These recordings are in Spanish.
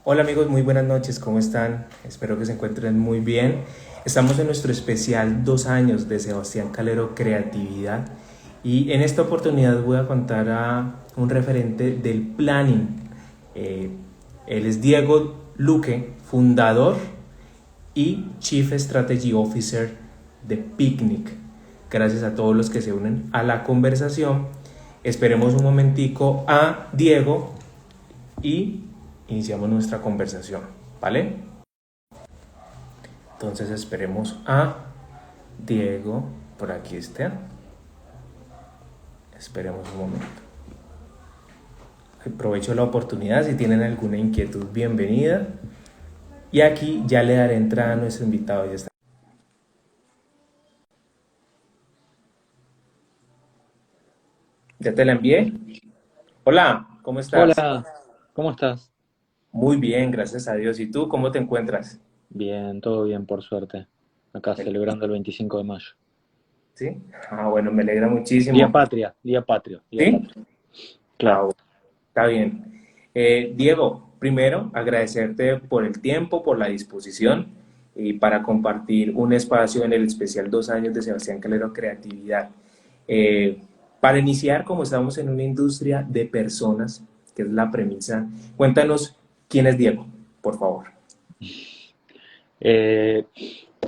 Hola amigos, muy buenas noches, ¿cómo están? Espero que se encuentren muy bien. Estamos en nuestro especial 2 años de Sebastián Calero Creatividad y en esta oportunidad voy a contar a un referente del planning. Eh, Él es Diego Luque, fundador y Chief Strategy Officer de Picnic. Gracias a todos los que se unen a la conversación. Esperemos un momentico a Diego y iniciamos nuestra conversación, ¿vale? Entonces esperemos a Diego, por aquí está. Esperemos un momento. Aprovecho la oportunidad, si tienen alguna inquietud, bienvenida. Y aquí ya le daré entrada a nuestro invitado. Ya está. ¿Ya te la envié? Hola, ¿cómo estás? Hola, ¿cómo estás? Muy bien, gracias a Dios. ¿Y tú cómo te encuentras? Bien, todo bien, por suerte. Acá celebrando el 25 de mayo. ¿Sí? Ah, bueno, me alegra Día muchísimo. patria, día patrio, día ¿Sí? patrio. Ah, Claro. bueno, está bien. Diego, primero agradecerte por el tiempo, por la disposición y para compartir un espacio en el especial 2 años de Sebastián Calero Creatividad. Eh, para iniciar, como estamos en una industria de personas, que es la premisa, cuéntanos quién es Diego, por favor. Eh,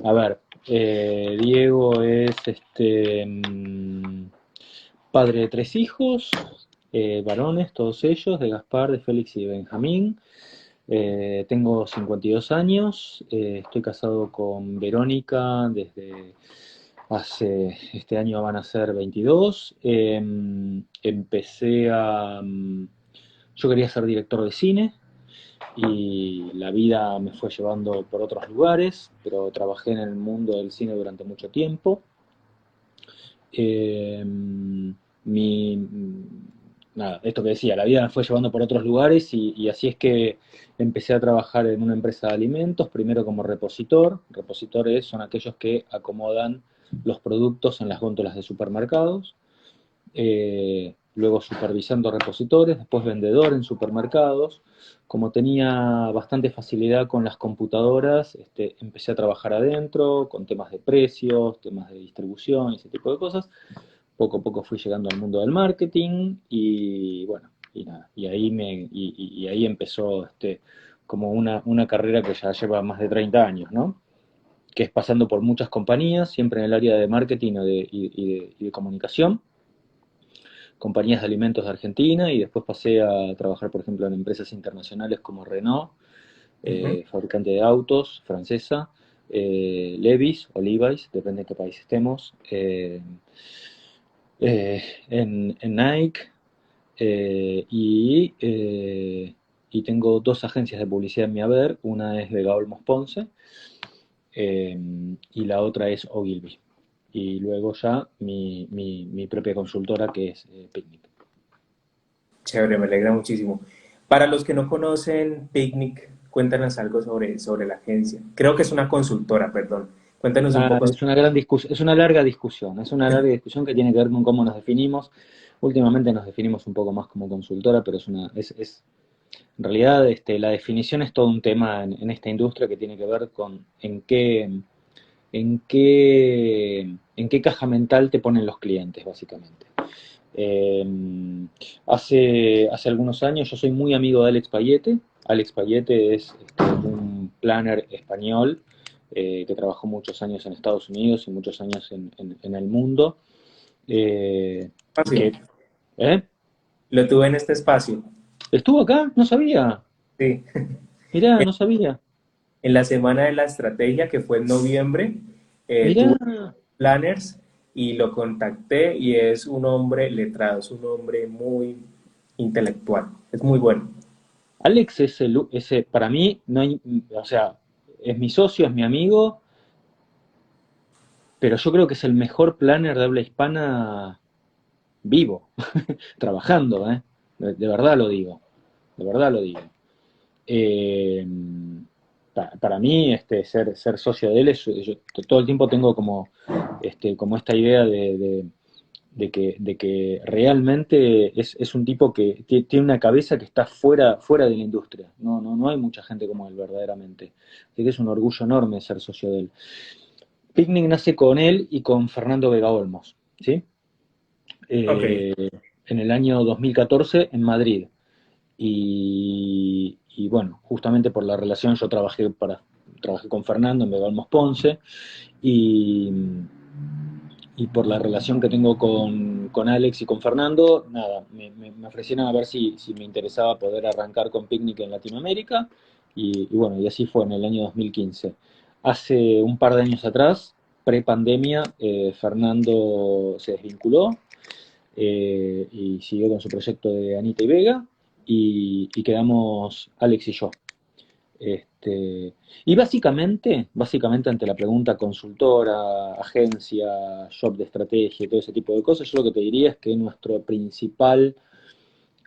a ver, Diego es padre de tres hijos, varones, todos ellos, de Gaspar, de Félix y de Benjamín. Tengo 52 años, estoy casado con Verónica desde hace, este año van a ser 22. Yo quería ser director de cine y la vida me fue llevando por otros lugares, pero trabajé en el mundo del cine durante mucho tiempo. Eh, mi, Nada, esto que decía, la vida me fue llevando por otros lugares y así es que empecé a trabajar en una empresa de alimentos, primero como repositor. Repositores son aquellos que acomodan los productos en las góndolas de supermercados. Luego supervisando repositores, después vendedor en supermercados. Como tenía bastante facilidad con las computadoras, empecé a trabajar adentro con temas de precios, temas de distribución, ese tipo de cosas. Poco a poco fui llegando al mundo del marketing y bueno, y nada, y ahí empezó como una carrera que ya lleva más de 30 años, ¿no? Que es pasando por muchas compañías, siempre en el área de marketing y de comunicación, compañías de alimentos de Argentina, y después pasé a trabajar, por ejemplo, en empresas internacionales como Renault, Ujú. fabricante de autos, francesa, Levi's o Levi's, depende de qué país estemos, en Nike, eh, y, eh, y tengo dos agencias de publicidad en mi haber, una es de Olmos Ponce, eh, y la otra es Ogilvy. Y luego ya mi propia consultora que es Picnic. Chévere, me alegra muchísimo. Para los que no conocen Picnic, cuéntanos algo sobre la agencia. Creo que es una consultora, perdón. Cuéntanos un Ah, poco. es una gran discusión, es una larga discusión que tiene que ver con cómo nos definimos. Últimamente nos definimos un poco más como consultora, pero en realidad la definición es todo un tema en esta industria que tiene que ver con en qué caja mental te ponen los clientes, básicamente. Eh, hace algunos años yo soy muy amigo de Alex Payete. Alex Payete es un planner español que trabajó muchos años en Estados Unidos y muchos años en el mundo. Y Espacio. ¿eh? Lo tuve en este espacio. ¿Estuvo acá? No sabía. Sí. Mirá, no sabía. En la semana de la estrategia, que fue en noviembre, Mirá. tuve planners y lo contacté y es un hombre letrado, es un hombre muy intelectual. Es muy bueno. Alex es ese, para mí, no hay, o sea, es mi socio, es mi amigo, pero yo creo que es el mejor planner de habla hispana vivo, trabajando, ¿eh? De verdad lo digo, de verdad lo digo. Eh, para mí, ser socio de él, todo el tiempo tengo como esta idea de que realmente es un tipo que tiene una cabeza que está fuera de la industria. No hay mucha gente como él, verdaderamente. Así que es un orgullo enorme ser socio de él. Picnic nace con él y con Fernando Vega Olmos, ¿sí? Ok, Eh, en el año 2014 en Madrid. Y bueno, justamente por la relación yo trabajé con Fernando en Vega Olmos Ponce y, y por la relación que tengo con Alex y con Fernando, nada, me ofrecieron a ver si me interesaba poder arrancar con Picnic en Latinoamérica y bueno, y así fue en el año 2015. Hace un par de años atrás, pre-pandemia, Fernando se desvinculó y siguió con su proyecto de Anita y Vega y quedamos Alex y yo. Este, y básicamente ante la pregunta consultora, agencia, shop de estrategia y todo ese tipo de cosas, yo lo que te diría es que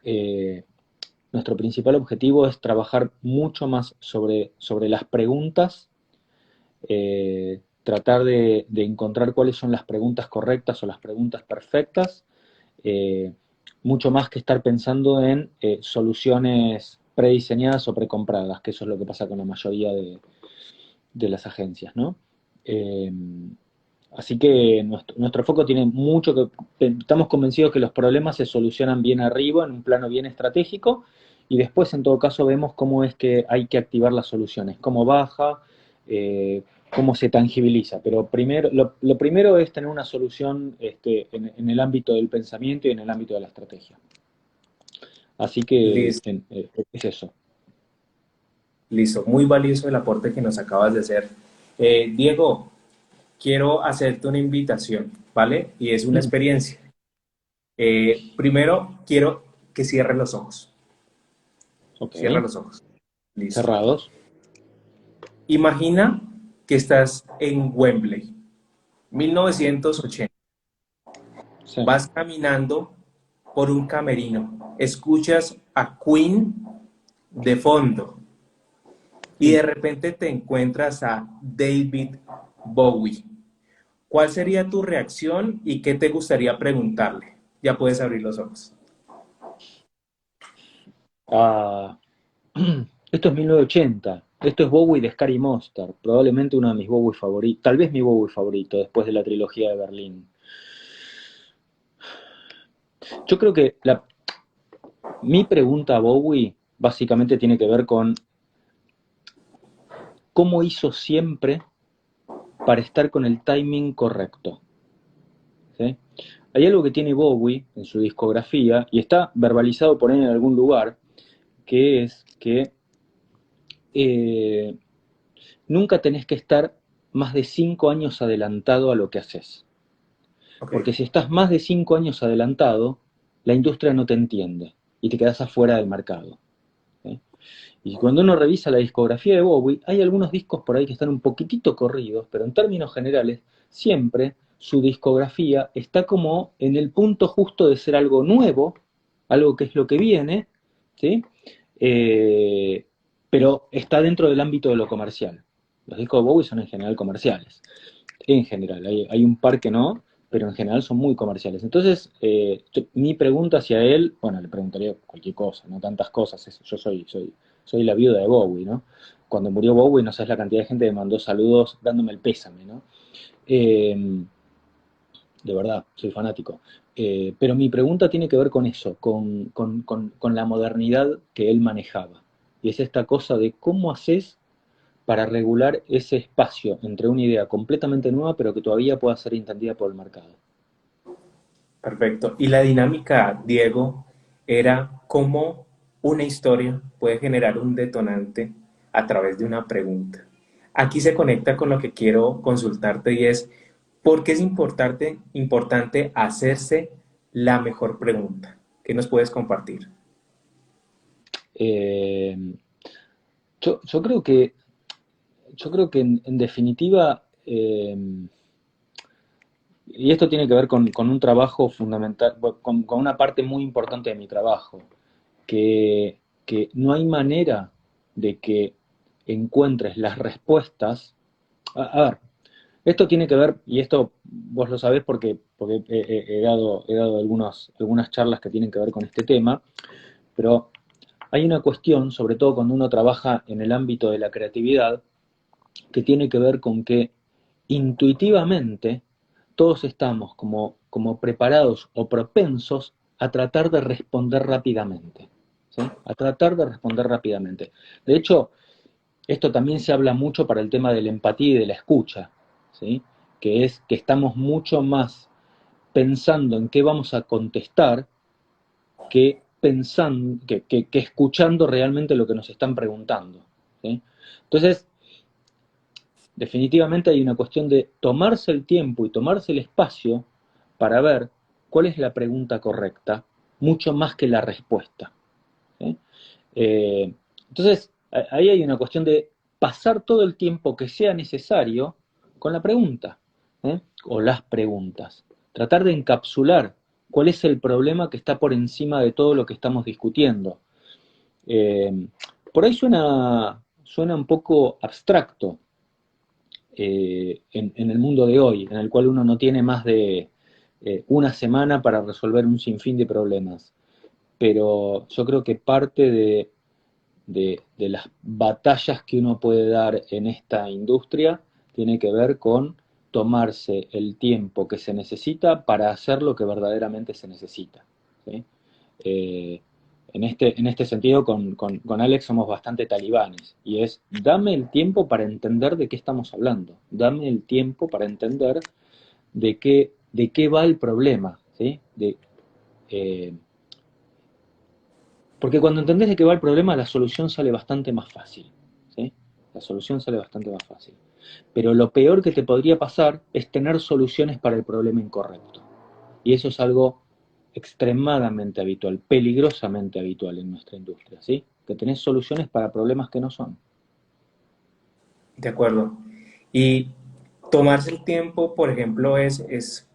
eh, nuestro principal objetivo es trabajar mucho más sobre las preguntas, tratar de encontrar cuáles son las preguntas correctas o las preguntas perfectas, eh, mucho más que estar pensando en soluciones prediseñadas o precompradas, que eso es lo que pasa con la mayoría de las agencias, ¿no? Eh, Así que nuestro foco tiene mucho que... Estamos convencidos que los problemas se solucionan bien arriba, en un plano bien estratégico, y después en todo caso vemos cómo es que hay que activar las soluciones, cómo baja, cómo se tangibiliza. Pero lo primero es tener una solución en el ámbito del pensamiento y en el ámbito de la estrategia. Así que listo, es eso. listo. Muy valioso el aporte que nos acabas de hacer. Diego, quiero hacerte una invitación, ¿vale? Y es una Mm, experiencia. Primero, quiero que cierres los ojos. ok, Cierra los ojos. Listo. cerrados. Imagina que estás en Wembley, 1980. Sí, Vas caminando por un camerino, escuchas a Queen de fondo y mm. de repente te encuentras a David Bowie. ¿Cuál sería tu reacción y qué te gustaría preguntarle? Ya puedes abrir los ojos. Ah, esto es 1980. Esto es Bowie de Scary Monster. Probablemente uno de mis Bowie favoritos. Tal vez mi Bowie favorito después de la trilogía de Berlín. Yo creo que mi pregunta a Bowie básicamente tiene que ver con cómo hizo siempre para estar con el timing correcto. ¿Sí? Hay algo que tiene Bowie en su discografía y está verbalizado por él en algún lugar, que es que eh, nunca tenés que estar más de 5 años adelantado a lo que haces. Ok, Porque si estás más de 5 años adelantado, la industria no te entiende y te quedas afuera del mercado. ¿Sí? Y cuando uno revisa la discografía de Bowie, hay algunos discos por ahí que están un poquitito corridos, pero en términos generales, siempre su discografía está como en el punto justo de ser algo nuevo, algo que es lo que viene, ¿sí? Eh, pero está dentro del ámbito de lo comercial. Los discos de Bowie son en general comerciales. En general, hay un par que no, pero en general son muy comerciales. Entonces, mi pregunta hacia él, bueno, le preguntaría cualquier cosa, no tantas cosas, yo soy la viuda de Bowie, ¿no? Cuando murió Bowie, no sabes la cantidad de gente que me mandó saludos dándome el pésame, ¿no? Eh, de verdad, soy fanático. Pero mi pregunta tiene que ver con eso, con la modernidad que él manejaba. Y es esta cosa de cómo haces para regular ese espacio entre una idea completamente nueva, pero que todavía pueda ser entendida por el mercado. perfecto. Y la dinámica, Diego, era cómo una historia puede generar un detonante a través de una pregunta. Aquí se conecta con lo que quiero consultarte y es, ¿por qué es importante hacerse la mejor pregunta? ¿Qué nos puedes compartir? Eh, yo creo que, en definitiva, y esto tiene que ver con un trabajo fundamental, con una parte muy importante de mi trabajo, que no hay manera de que encuentres las respuestas. A ver, Esto tiene que ver, y esto vos lo sabés porque he dado algunas charlas que tienen que ver con este tema, pero hay una cuestión, sobre todo cuando uno trabaja en el ámbito de la creatividad, que tiene que ver con que intuitivamente todos estamos como preparados o propensos a tratar de responder rápidamente. ¿Sí? A tratar de responder rápidamente. De hecho, esto también se habla mucho para el tema de la empatía y de la escucha, ¿sí? Que es que estamos mucho más pensando en qué vamos a contestar que pensando, que escuchando realmente lo que nos están preguntando. ¿Sí? Entonces, definitivamente hay una cuestión de tomarse el tiempo y tomarse el espacio para ver cuál es la pregunta correcta, mucho más que la respuesta. ¿Sí? Eh, entonces, ahí hay una cuestión de pasar todo el tiempo que sea necesario con la pregunta, o las preguntas. Tratar de encapsular cuál es el problema que está por encima de todo lo que estamos discutiendo. Eh, por ahí suena un poco abstracto, en el mundo de hoy, en el cual uno no tiene más de una semana para resolver un sinfín de problemas. Pero yo creo que parte de las batallas que uno puede dar en esta industria tiene que ver con tomarse el tiempo que se necesita para hacer lo que verdaderamente se necesita. ¿Sí? Eh, en este sentido, con Alex somos bastante talibanes, y es, dame el tiempo para entender de qué estamos hablando, dame el tiempo para entender de qué va el problema, ¿sí? Eh, porque cuando entendés de qué va el problema, la solución sale bastante más fácil, ¿sí? La solución sale bastante más fácil. Pero lo peor que te podría pasar es tener soluciones para el problema incorrecto. Y eso es algo extremadamente habitual, peligrosamente habitual en nuestra industria, ¿sí? Que tenés soluciones para problemas que no son. De acuerdo. Y tomarse el tiempo, por ejemplo, es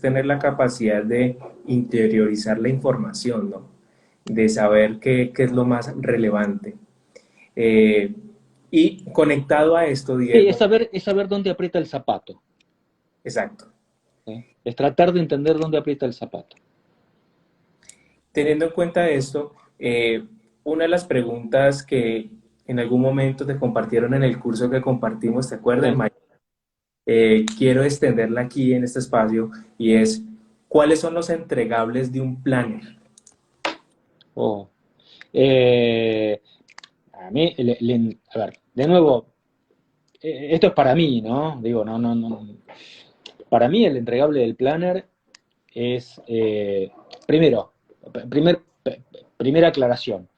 tener la capacidad de interiorizar la información, ¿no? De saber qué es lo más relevante. Eh, y conectado a esto, Sí, Diego, es saber dónde aprieta el zapato, exacto. ¿sí? Es tratar de entender dónde aprieta el zapato. Teniendo en cuenta esto, una de las preguntas que en algún momento te compartieron en el curso que compartimos, ¿te acuerdas? Sí. Quiero extenderla aquí en este espacio y es, ¿cuáles son los entregables de un planner? Oh. Eh, a mí, a ver, de nuevo, esto es para mí, ¿no? Digo, no. Para mí el entregable del planner es, primero, primer, primera aclaración,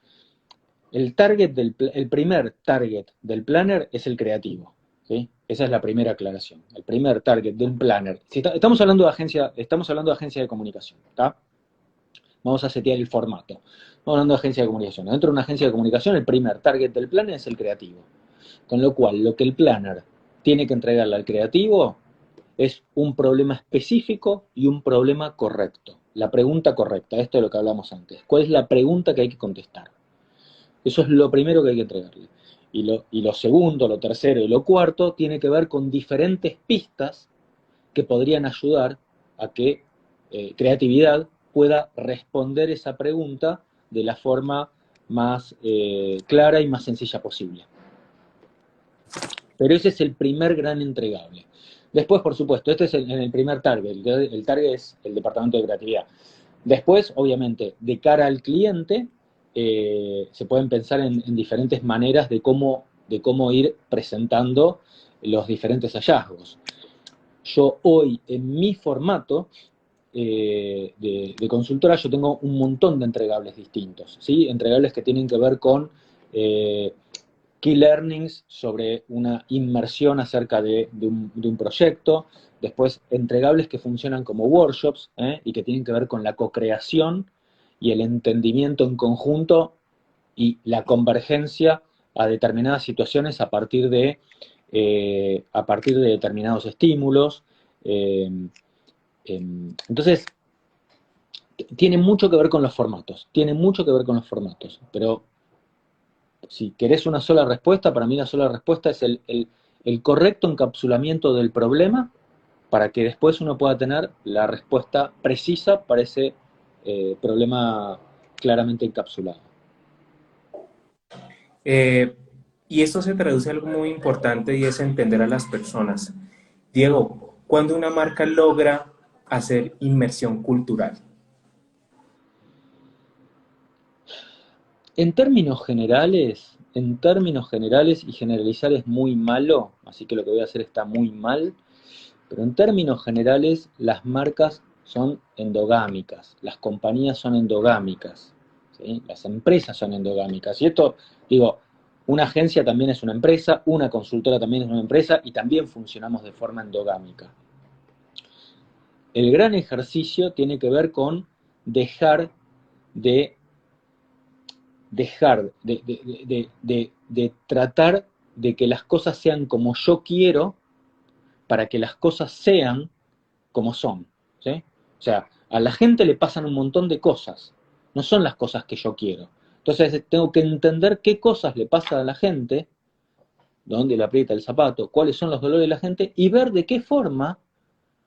el primer target del planner es el creativo, ¿sí? Esa es la primera aclaración. El primer target del planner. Si estamos hablando de agencia de comunicación, ¿está? Vamos a setear el formato. Estamos hablando de agencia de comunicación. Dentro de una agencia de comunicación, el primer target del planner es el creativo. Con lo cual, lo que el planner tiene que entregarle al creativo es un problema específico y un problema correcto. La pregunta correcta, esto es lo que hablamos antes. ¿Cuál es la pregunta que hay que contestar? Eso es lo primero que hay que entregarle. Y lo segundo, lo tercero y lo cuarto tiene que ver con diferentes pistas que podrían ayudar a que creatividad pueda responder esa pregunta de la forma más clara y más sencilla posible. Pero ese es el primer gran entregable. Después, por supuesto, este es en el primer target. El target es el departamento de creatividad. Después, obviamente, de cara al cliente, se pueden pensar en diferentes maneras de cómo ir presentando los diferentes hallazgos. Yo hoy, en mi formato de consultora, yo tengo un montón de entregables distintos, ¿sí? Entregables que tienen que ver con eh, key learnings sobre una inmersión acerca de un proyecto, después entregables que funcionan como workshops, y que tienen que ver con la co-creación y el entendimiento en conjunto y la convergencia a determinadas situaciones a partir de determinados estímulos. Eh, entonces, tiene mucho que ver con los formatos, tiene mucho que ver con los formatos, pero si querés una sola respuesta, para mí la sola respuesta es el correcto encapsulamiento del problema para que después uno pueda tener la respuesta precisa para ese problema claramente encapsulado. Eh, y esto se traduce a algo muy importante y es entender a las personas. Diego, ¿cuándo una marca logra hacer inmersión cultural? En términos generales, y generalizar es muy malo, así que lo que voy a hacer está muy mal, pero en términos generales las marcas son endogámicas, las compañías son endogámicas, ¿sí? Las empresas son endogámicas. Y esto, digo, una agencia también es una empresa, una consultora también es una empresa y también funcionamos de forma endogámica. El gran ejercicio tiene que ver con dejar de de tratar de que las cosas sean como yo quiero para que las cosas sean como son. ¿Sí? O sea, a la gente le pasan un montón de cosas, no son las cosas que yo quiero. Entonces tengo que entender qué cosas le pasa a la gente, dónde le aprieta el zapato, cuáles son los dolores de la gente y ver de qué forma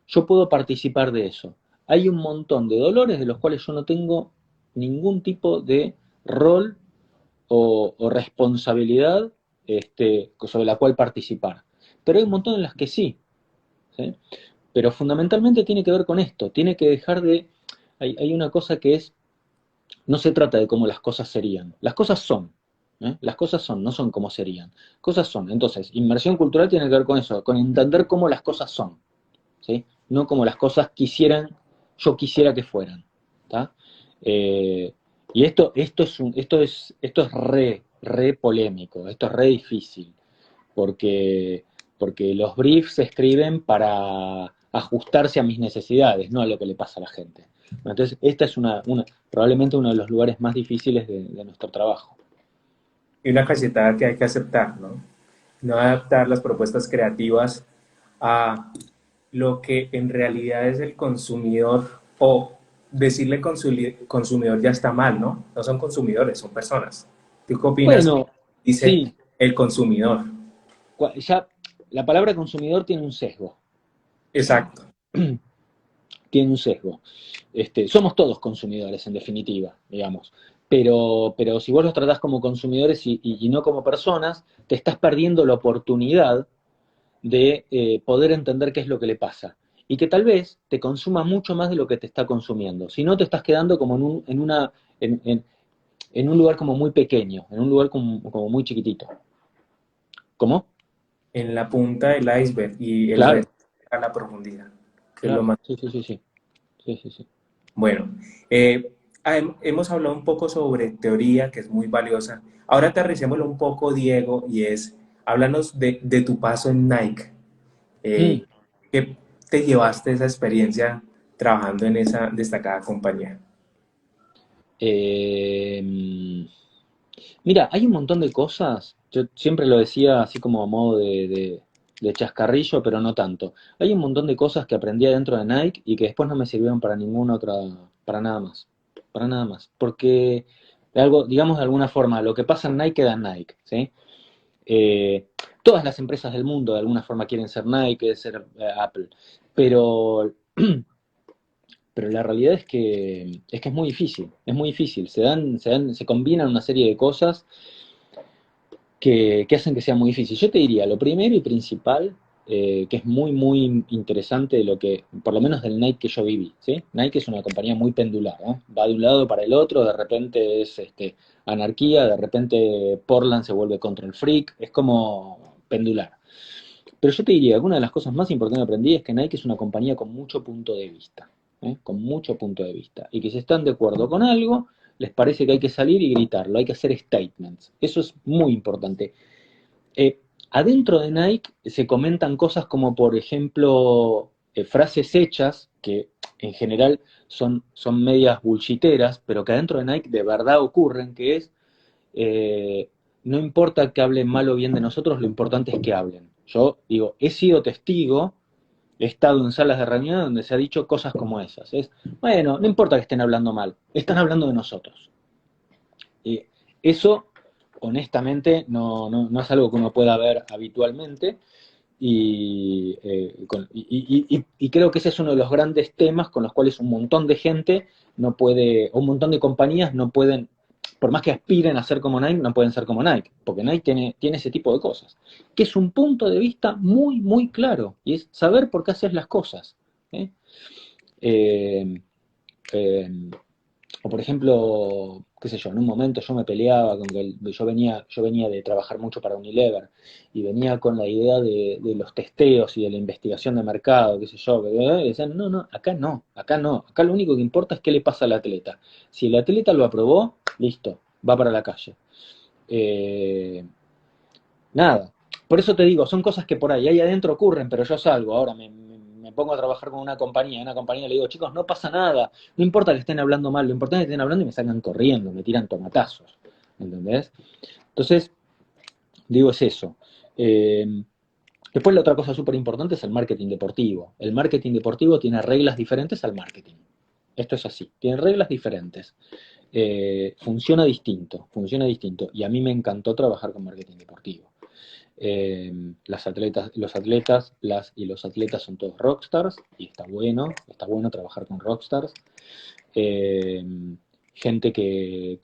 yo puedo participar de eso. Hay un montón de dolores de los cuales yo no tengo ningún tipo de rol o responsabilidad sobre la cual participar. Pero hay un montón en las que sí. ¿Sí? Pero fundamentalmente tiene que ver con esto, tiene que dejar de... Hay una cosa que es, no se trata de cómo las cosas serían, las cosas son, las cosas son, no son como serían, cosas son. Entonces, inmersión cultural tiene que ver con eso, con entender cómo las cosas son, ¿sí? No como las cosas yo quisiera que fueran. ¿Tá? Eh, y esto es re polémico, esto es re difícil, porque, porque los briefs se escriben para ajustarse a mis necesidades, no a lo que le pasa a la gente. Entonces, esta es probablemente uno de los lugares más difíciles de nuestro trabajo. Y una cachetada que hay que aceptar, ¿no? No adaptar las propuestas creativas a lo que en realidad es el consumidor o decirle consumidor ya está mal, ¿no? No son consumidores, son personas. ¿Tú qué opinas? Bueno, Dice sí, el consumidor. ya la palabra consumidor tiene un sesgo. ¿Sí? Exacto. Tiene un sesgo. Somos todos consumidores, en definitiva, digamos. Pero si vos los tratás como consumidores y no como personas, te estás perdiendo la oportunidad de poder entender qué es lo que le pasa. Y que tal vez te consuma mucho más de lo que te está consumiendo. Si no, te estás quedando como en un lugar como muy pequeño, en un lugar como muy chiquitito. ¿Cómo? En la punta del iceberg y el Claro, resto a la profundidad, que es lo claro. más. Sí, sí, sí, sí. Sí, sí, sí. Bueno, hemos hablado un poco sobre teoría, que es muy valiosa. Ahora aterricémoslo un poco, Diego, y es, háblanos de tu paso en Nike. Mm. ¿Qué te llevaste esa experiencia trabajando en esa destacada compañía? Eh, Mira, hay un montón de cosas, yo siempre lo decía así como a modo de chascarrillo, pero no tanto. Hay un montón de cosas que aprendí dentro de Nike y que después no me sirvieron para ninguna otra, para nada más. Porque, digamos de alguna forma, lo que pasa en Nike queda en Nike, ¿sí? Eh, Todas las empresas del mundo de alguna forma quieren ser Nike, quieren ser Apple, pero pero la realidad es que es muy difícil, se combinan una serie de cosas que hacen que sea muy difícil. Yo te diría, lo primero y principal, que es muy, muy interesante de lo que, por lo menos del Nike que yo viví, ¿sí? Nike es una compañía muy pendular, ¿eh? Va de un lado para el otro, de repente es anarquía, de repente Portland se vuelve control freak, es como pendular. Pero yo te diría, alguna de las cosas más importantes que aprendí es que Nike es una compañía con mucho punto de vista, con mucho punto de vista. Y que si están de acuerdo con algo, les parece que hay que salir y gritarlo, hay que hacer statements. Eso es muy importante. Adentro de Nike se comentan cosas como, por ejemplo, frases hechas, que en general son medias bullshiteras, pero que adentro de Nike de verdad ocurren, que es eh, no importa que hablen mal o bien de nosotros, lo importante es que hablen. Yo digo, he sido testigo, he estado en salas de reunión donde se ha dicho cosas como esas. Bueno, no importa que estén hablando mal, están hablando de nosotros. Y eso honestamente no es algo que uno pueda ver habitualmente. Y creo que ese es uno de los grandes temas con los cuales un montón de gente no puede, o un montón de compañías no pueden, por más que aspiren a ser como Nike, no pueden ser como Nike, porque Nike tiene ese tipo de cosas, que es un punto de vista muy, muy claro, y es saber por qué haces las cosas. ¿Eh? Eh, eh, o por ejemplo, qué sé yo, en un momento yo me peleaba con que yo venía de trabajar mucho para Unilever y venía con la idea de los testeos y de la investigación de mercado, qué sé yo, y decían, no, no, acá no, acá no, acá lo único que importa es qué le pasa al atleta. Si el atleta lo aprobó, listo, va para la calle. Eh, Nada. Por eso te digo, son cosas que por ahí adentro ocurren, pero yo salgo, ahora me pongo a trabajar con una compañía le digo, chicos, no pasa nada, no importa que estén hablando mal, lo importante es que estén hablando y me salgan corriendo, me tiran tomatazos, ¿entendés? Entonces, digo, es eso. Eh, Después la otra cosa súper importante es el marketing deportivo. El marketing deportivo tiene reglas diferentes al marketing. Esto es así, tiene reglas diferentes. Funciona distinto, funciona distinto. Y a mí me encantó trabajar con marketing deportivo. Los atletas son todos rockstars y está bueno trabajar con rockstars. Eh, Gente que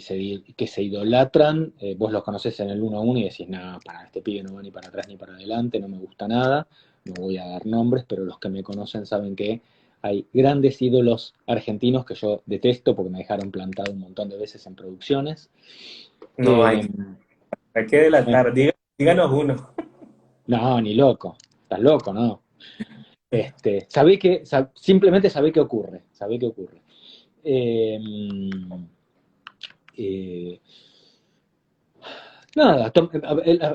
se idolatran, vos los conocés en el 1 a 1 y decís, nada, para este pibe no va ni para atrás ni para adelante, no me gusta nada, no voy a dar nombres, pero los que me conocen saben que hay grandes ídolos argentinos que yo detesto porque me dejaron plantado un montón de veces en producciones. No Eh, hay que delatar, díganos uno. No, ni loco. Estás loco, ¿no? Sabé que, simplemente sabé qué ocurre. Sabé qué ocurre. Eh, eh, Nada,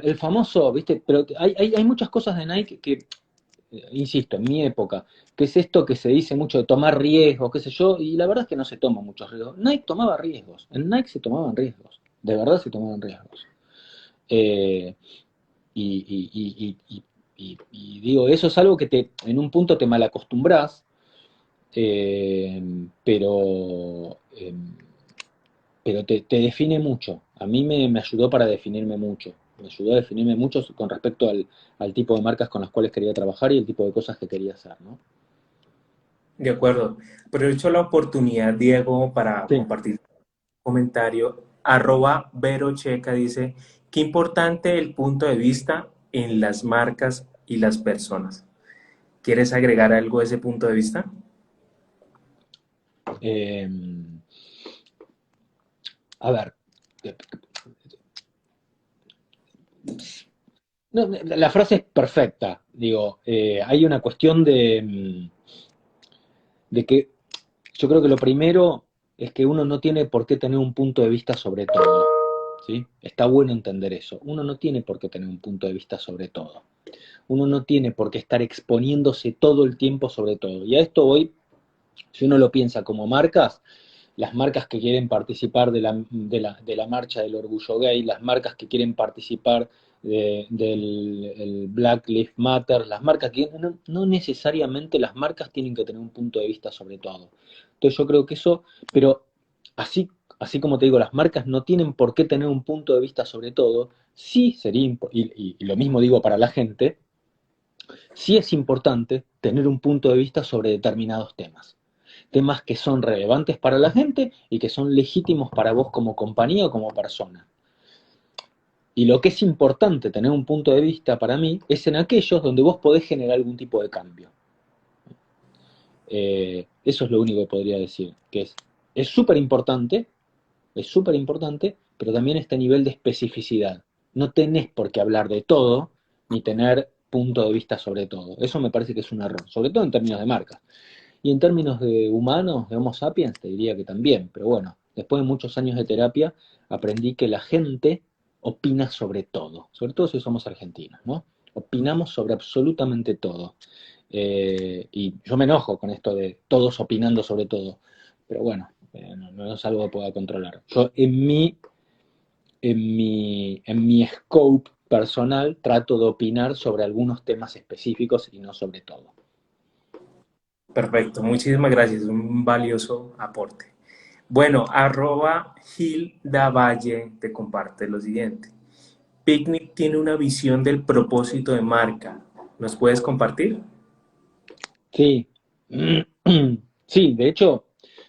el famoso, ¿viste? Pero hay muchas cosas de Nike que, insisto, en mi época, que es esto que se dice mucho de tomar riesgos, qué sé yo, y la verdad es que no se toman muchos riesgos. Nike tomaba riesgos. En Nike se tomaban riesgos. De verdad se tomaban riesgos. Eh, y digo, eso es algo que en un punto te malacostumbras, eh, pero, eh, pero te define mucho. A mí me ayudó para definirme mucho. Me ayudó a definirme mucho con respecto al tipo de marcas con las cuales quería trabajar y el tipo de cosas que quería hacer, ¿no? De acuerdo. Aprovecho la oportunidad, Diego, para Sí. compartir un comentario. Arroba Vero Checa dice, qué importante el punto de vista en las marcas y las personas. ¿Quieres agregar algo a ese punto de vista? Eh, a ver, no, la frase es perfecta. Digo, hay una cuestión de que yo creo que lo primero es que uno no tiene por qué tener un punto de vista sobre todo. ¿Sí? Está bueno entender eso. Uno no tiene por qué tener un punto de vista sobre todo. Uno no tiene por qué estar exponiéndose todo el tiempo sobre todo. Y a esto hoy, si uno lo piensa como marcas, las marcas que quieren participar de la marcha del orgullo gay, las marcas que quieren participar del Black Lives Matter, las marcas que no necesariamente las marcas tienen que tener un punto de vista sobre todo. Entonces yo creo que eso, pero así como te digo, las marcas no tienen por qué tener un punto de vista sobre todo, sí sería, y lo mismo digo para la gente, sí es importante tener un punto de vista sobre determinados temas. Temas que son relevantes para la gente y que son legítimos para vos como compañía o como persona. Y lo que es importante tener un punto de vista para mí es en aquellos donde vos podés generar algún tipo de cambio. Eso es lo único que podría decir, que es súper importante, pero también este nivel de especificidad. No tenés por qué hablar de todo, ni tener punto de vista sobre todo. Eso me parece que es un error, sobre todo en términos de marca. Y en términos de humanos, de Homo sapiens, te diría que también. Pero bueno, después de muchos años de terapia, aprendí que la gente opina sobre todo si somos argentinos, ¿no? Opinamos sobre absolutamente todo. Y yo me enojo con esto de todos opinando sobre todo. Pero bueno, no es algo que pueda controlar. Yo en mi scope personal trato de opinar sobre algunos temas específicos y no sobre todo. Perfecto, muchísimas gracias, un valioso aporte. Bueno, Gil Davalle te comparte lo siguiente. Picnic tiene una visión del propósito de marca. ¿Nos puedes compartir? Sí, sí, de hecho,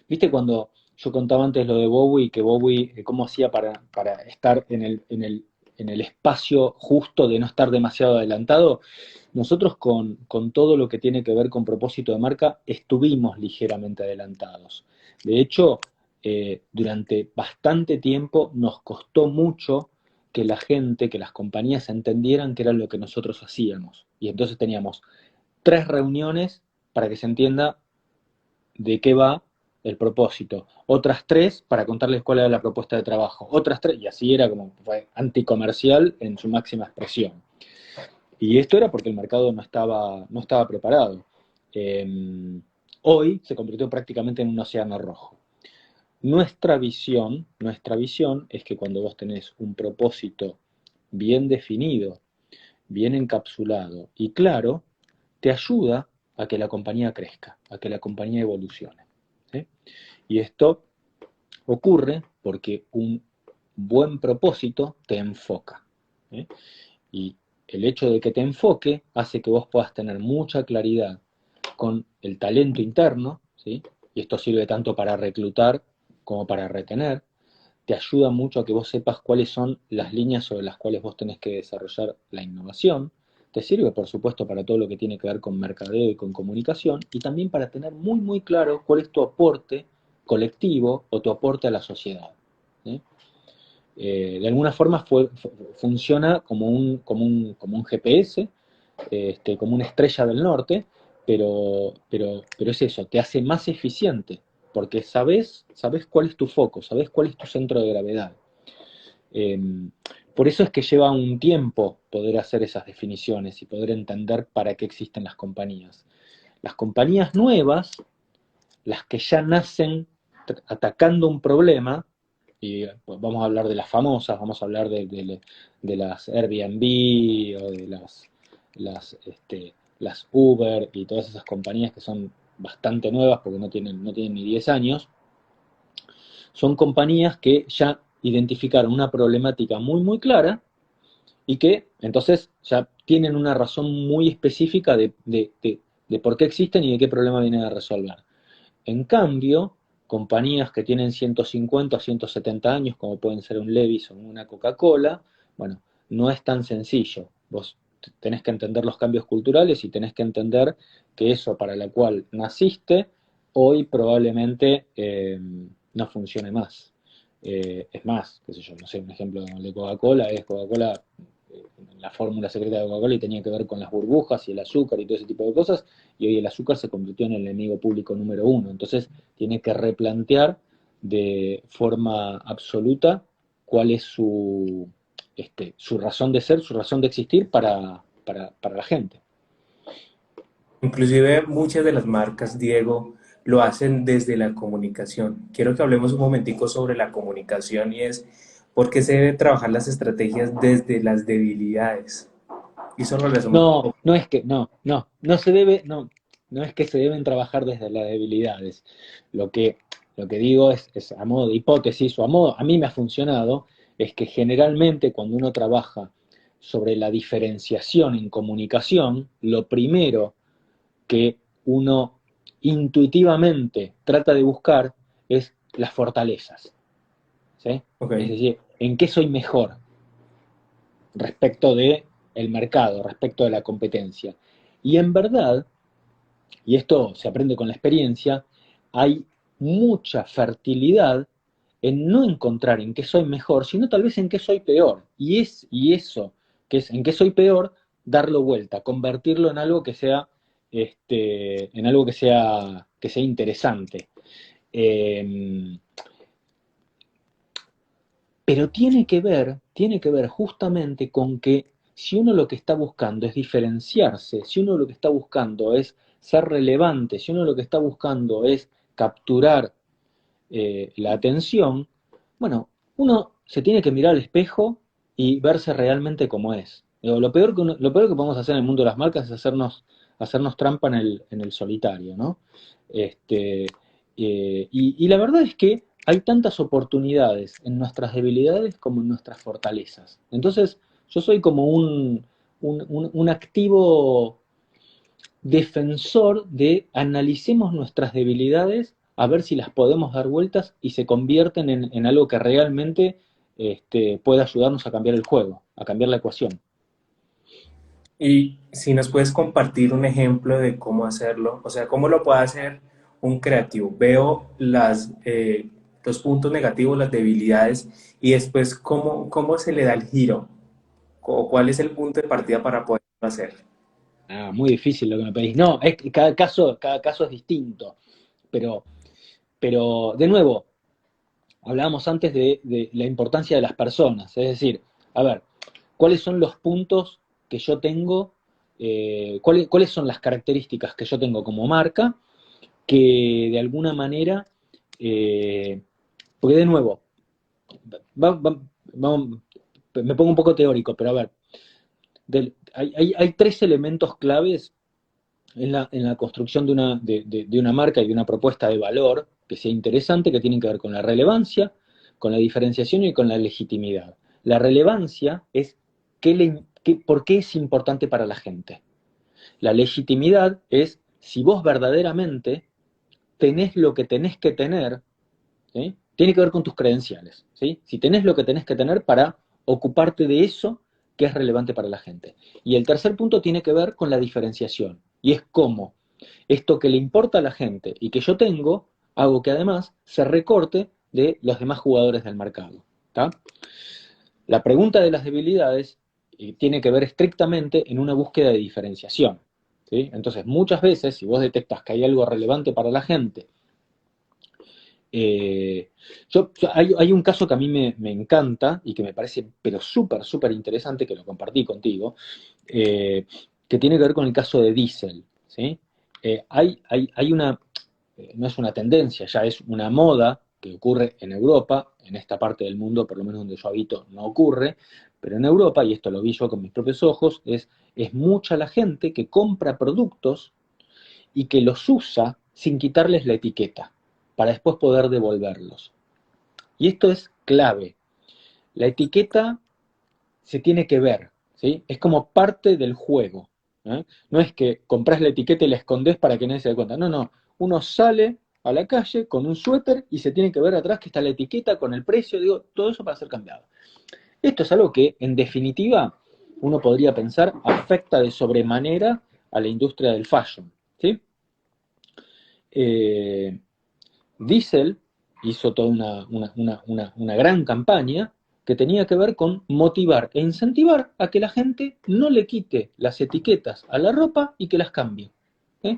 viste cuando yo contaba antes lo de Bowie, que Bowie, cómo hacía para estar en el espacio justo de no estar demasiado adelantado. Nosotros con todo lo que tiene que ver con propósito de marca estuvimos ligeramente adelantados. De hecho, durante bastante tiempo nos costó mucho que la gente, que las compañías entendieran qué era lo que nosotros hacíamos. Y entonces teníamos 3 reuniones para que se entienda de qué va el propósito, otras 3 para contarles cuál era la propuesta de trabajo, otras 3, y así era como fue anticomercial en su máxima expresión. Y esto era porque el mercado no estaba preparado. Hoy se convirtió prácticamente en un océano rojo. Nuestra visión es que cuando vos tenés un propósito bien definido, bien encapsulado y claro, te ayuda a que la compañía crezca, a que la compañía evolucione. ¿Sí? Y esto ocurre porque un buen propósito te enfoca. ¿Sí? Y el hecho de que te enfoque hace que vos puedas tener mucha claridad con el talento interno, ¿sí? Y esto sirve tanto para reclutar como para retener, te ayuda mucho a que vos sepas cuáles son las líneas sobre las cuales vos tenés que desarrollar la innovación, te sirve por supuesto para todo lo que tiene que ver con mercadeo y con comunicación, y también para tener muy muy claro cuál es tu aporte colectivo o tu aporte a la sociedad. ¿Sí? De alguna forma funciona como un GPS, como una estrella del norte, pero es eso, te hace más eficiente, porque sabes cuál es tu foco, sabes cuál es tu centro de gravedad. Eh, por eso es que lleva un tiempo poder hacer esas definiciones y poder entender para qué existen las compañías. Las compañías nuevas, las que ya nacen atacando un problema, y pues, vamos a hablar de las famosas, vamos a hablar de las Airbnb o de las Uber y todas esas compañías que son bastante nuevas porque no tienen ni 10 años, son compañías que ya identificaron una problemática muy, muy clara y que entonces ya tienen una razón muy específica de por qué existen y de qué problema vienen a resolver. En cambio, compañías que tienen 150 o 170 años, como pueden ser un Levi's o una Coca-Cola, bueno, no es tan sencillo. Vos tenés que entender los cambios culturales y tenés que entender que eso para lo cual naciste, hoy probablemente no funcione más. Es más, qué sé yo, no sé, un ejemplo de Coca-Cola es Coca-Cola, la fórmula secreta de Coca-Cola y tenía que ver con las burbujas y el azúcar y todo ese tipo de cosas, y hoy el azúcar se convirtió en el enemigo público número uno. Entonces tiene que replantear de forma absoluta cuál es su razón de ser, su razón de existir para la gente. Inclusive muchas de las marcas, Diego, lo hacen desde la comunicación. Quiero que hablemos un momentico sobre la comunicación y es por qué se deben trabajar las estrategias desde las debilidades. Y eso lo resumo. No, no se debe, no es que se deben trabajar desde las debilidades. Lo que, lo que digo es a modo de hipótesis o a mí me ha funcionado, es que generalmente cuando uno trabaja sobre la diferenciación en comunicación, lo primero que uno intuitivamente trata de buscar es las fortalezas, ¿sí? Ok. Es decir, ¿en qué soy mejor respecto de el mercado, respecto de la competencia? Y en verdad, y esto se aprende con la experiencia, hay mucha fertilidad en no encontrar en qué soy mejor, sino tal vez en qué soy peor. Y eso, que es en qué soy peor, darlo vuelta, convertirlo en algo que sea, que sea interesante. Eh, pero tiene que ver justamente con que si uno lo que está buscando es diferenciarse, si uno lo que está buscando es ser relevante, si uno lo que está buscando es capturar la atención, bueno, uno se tiene que mirar al espejo y verse realmente como es. Digo, lo peor que podemos hacer en el mundo de las marcas es hacernos trampa en el solitario, ¿no? Este, y la verdad es que hay tantas oportunidades en nuestras debilidades como en nuestras fortalezas. Entonces, yo soy como un activo defensor de analicemos nuestras debilidades a ver si las podemos dar vueltas y se convierten en algo que realmente pueda ayudarnos a cambiar el juego, a cambiar la ecuación. Y si nos puedes compartir un ejemplo de cómo hacerlo, o sea, cómo lo puede hacer un creativo. Veo los puntos negativos, las debilidades, y después cómo se le da el giro, o cuál es el punto de partida para poderlo hacer. Ah, muy difícil lo que me pedís. No, es que cada caso es distinto. Pero, pero de nuevo, hablábamos antes de la importancia de las personas. Es decir, a ver, ¿cuáles son los puntos que yo tengo? ¿Cuáles son las características que yo tengo como marca que de alguna manera, eh, porque de nuevo, va- va- vamos, me pongo un poco teórico, pero a ver, hay tres elementos claves en la construcción de una marca y de una propuesta de valor que sea interesante, que tienen que ver con la relevancia, con la diferenciación y con la legitimidad. La relevancia es por qué es importante para la gente. La legitimidad es si vos verdaderamente tenés lo que tenés que tener, ¿sí? Tiene que ver con tus credenciales, ¿sí? Si tenés lo que tenés que tener para ocuparte de eso que es relevante para la gente. Y el tercer punto tiene que ver con la diferenciación, y es cómo esto que le importa a la gente y que yo tengo, hago que además se recorte de los demás jugadores del mercado. ¿Tá? La pregunta de las debilidades tiene que ver estrictamente en una búsqueda de diferenciación. ¿Sí? Entonces, muchas veces, si vos detectas que hay algo relevante para la gente, eh, hay un caso que a mí me encanta y que me parece, pero súper, súper interesante, que lo compartí contigo, eh, que tiene que ver con el caso de Diesel. ¿Sí? Hay una, no es una tendencia, ya es una moda que ocurre en Europa, en esta parte del mundo, por lo menos donde yo habito, no ocurre, pero en Europa, y esto lo vi yo con mis propios ojos, es mucha la gente que compra productos y que los usa sin quitarles la etiqueta, para después poder devolverlos. Y esto es clave. La etiqueta se tiene que ver, ¿sí? Es como parte del juego. ¿Eh? No es que compras la etiqueta y la escondes para que nadie se dé cuenta. No, no. Uno sale a la calle con un suéter y se tiene que ver atrás que está la etiqueta con el precio, digo, todo eso para ser cambiado. Esto es algo que, en definitiva, uno podría pensar afecta de sobremanera a la industria del fashion. ¿Sí? Eh, Diesel hizo toda una gran campaña que tenía que ver con motivar e incentivar a que la gente no le quite las etiquetas a la ropa y que las cambie. ¿Eh?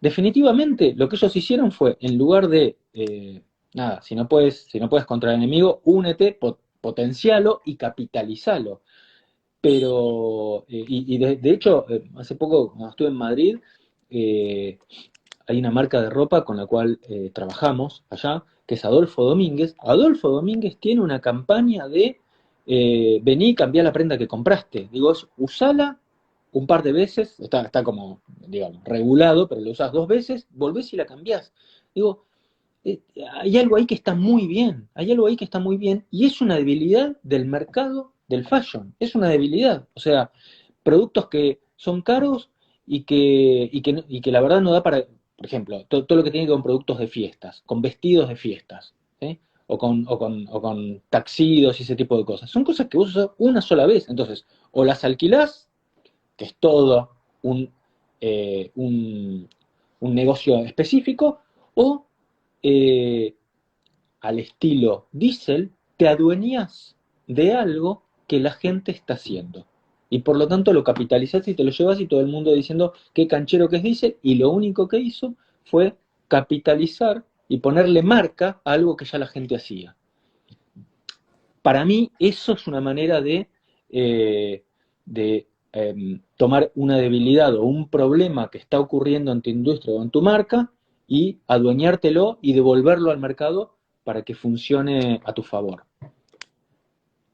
Definitivamente lo que ellos hicieron fue, en lugar de, nada, si no puedes contra el enemigo, únete, potencialo y capitalizalo. Pero, de hecho, hace poco, cuando estuve en Madrid, eh, hay una marca de ropa con la cual trabajamos allá, que es Adolfo Domínguez. Adolfo Domínguez tiene una campaña de vení y cambiá la prenda que compraste. Digo, usala un par de veces, está como, digamos, regulado, pero lo usás dos veces, volvés y la cambiás. Digo, eh, hay algo ahí que está muy bien, hay algo ahí que está muy bien, y es una debilidad del mercado del fashion, es una debilidad. O sea, productos que son caros y que la verdad no da para, por ejemplo, todo lo que tiene que ver con productos de fiestas, con vestidos de fiestas, ¿sí? O con taxidos y ese tipo de cosas. Son cosas que vos usas una sola vez. Entonces, o las alquilás, que es todo un, eh, un, un negocio específico, o eh, al estilo Diesel, te adueñas de algo que la gente está haciendo. Y por lo tanto lo capitalizás y te lo llevas y todo el mundo diciendo qué canchero que es Diesel, y lo único que hizo fue capitalizar y ponerle marca a algo que ya la gente hacía. Para mí eso es una manera de tomar una debilidad o un problema que está ocurriendo en tu industria o en tu marca y adueñártelo y devolverlo al mercado para que funcione a tu favor.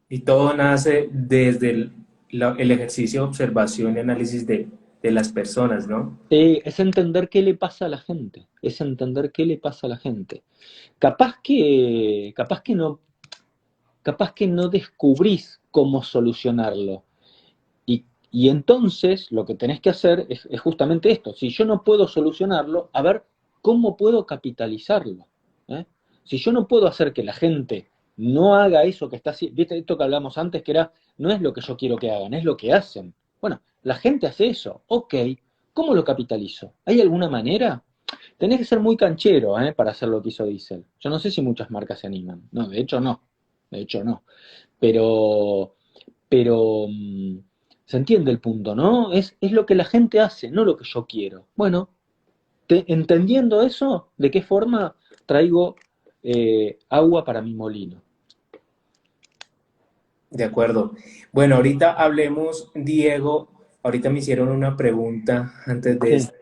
Y todo nace desde el ejercicio de observación y análisis de de las personas, ¿no? Es entender qué le pasa a la gente, es entender qué le pasa a la gente. Capaz que, capaz que no, capaz que no descubrís cómo solucionarlo. Y entonces lo que tenés que hacer es justamente esto. Si yo no puedo solucionarlo, a ver cómo puedo capitalizarlo. ¿Eh? Si yo no puedo hacer que la gente no haga eso que está haciendo, viste esto que hablamos antes, que era, no es lo que yo quiero que hagan, es lo que hacen. Bueno, la gente hace eso, ok, ¿cómo lo capitalizo? ¿Hay alguna manera? Tenés que ser muy canchero para hacer lo que hizo Diesel. Yo no sé si muchas marcas se animan. No, de hecho no. De hecho no. Pero, pero se entiende el punto, ¿no? Es lo que la gente hace, no lo que yo quiero. Bueno, entendiendo eso, ¿de qué forma traigo agua para mi molino? De acuerdo. Bueno, ahorita hablemos, Diego, ahorita me hicieron una pregunta antes de Sí. esta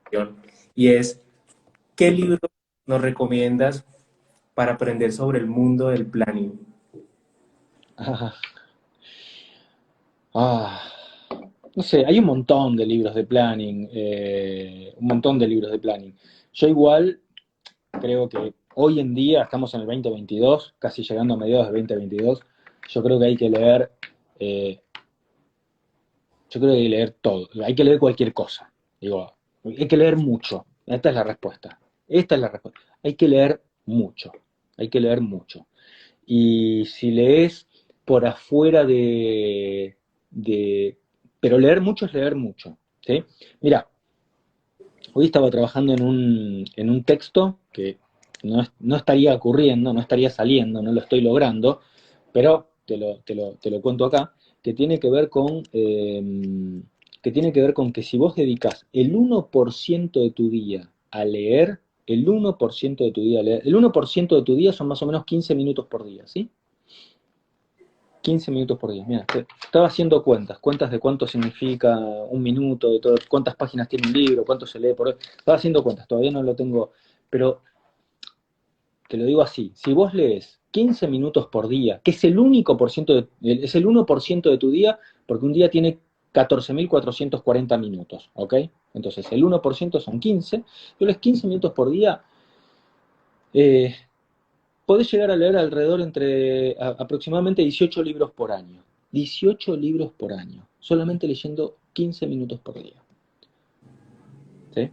sesión y es, ¿qué libro nos recomiendas para aprender sobre el mundo del planning? Ah, ah, no sé, hay un montón de libros de planning, un montón de libros de planning. Yo igual creo que hoy en día, estamos en el 2022, casi llegando a mediados del 2022, yo creo que hay que leer, eh, yo creo que hay que leer todo, hay que leer cualquier cosa. Digo, hay que leer mucho. Esta es la respuesta. Esta es la respuesta. Hay que leer mucho. Hay que leer mucho. Y si lees por afuera de pero leer mucho es leer mucho. ¿Sí? Mira, hoy estaba trabajando en un texto que no estaría ocurriendo, no estaría saliendo, no lo estoy logrando, pero te lo cuento acá, que tiene que ver con, que tiene que ver con que si vos dedicas el 1% de tu día a leer, el 1% de tu día a leer, el 1% de tu día son más o menos 15 minutos por día, ¿sí? 15 minutos por día. Mira, estaba haciendo cuentas, cuentas de cuánto significa un minuto, de todo, cuántas páginas tiene un libro, cuánto se lee por hoy. Estaba haciendo cuentas, todavía no lo tengo, pero te lo digo así, si vos lees 15 minutos por día, que es el único por ciento es el 1% de tu día, porque un día tiene 14.440 minutos, ¿ok? Entonces el 1% son 15, yo lees 15 minutos por día, eh, podés llegar a leer alrededor entre aproximadamente 18 libros por año. 18 libros por año, solamente leyendo 15 minutos por día. ¿Sí?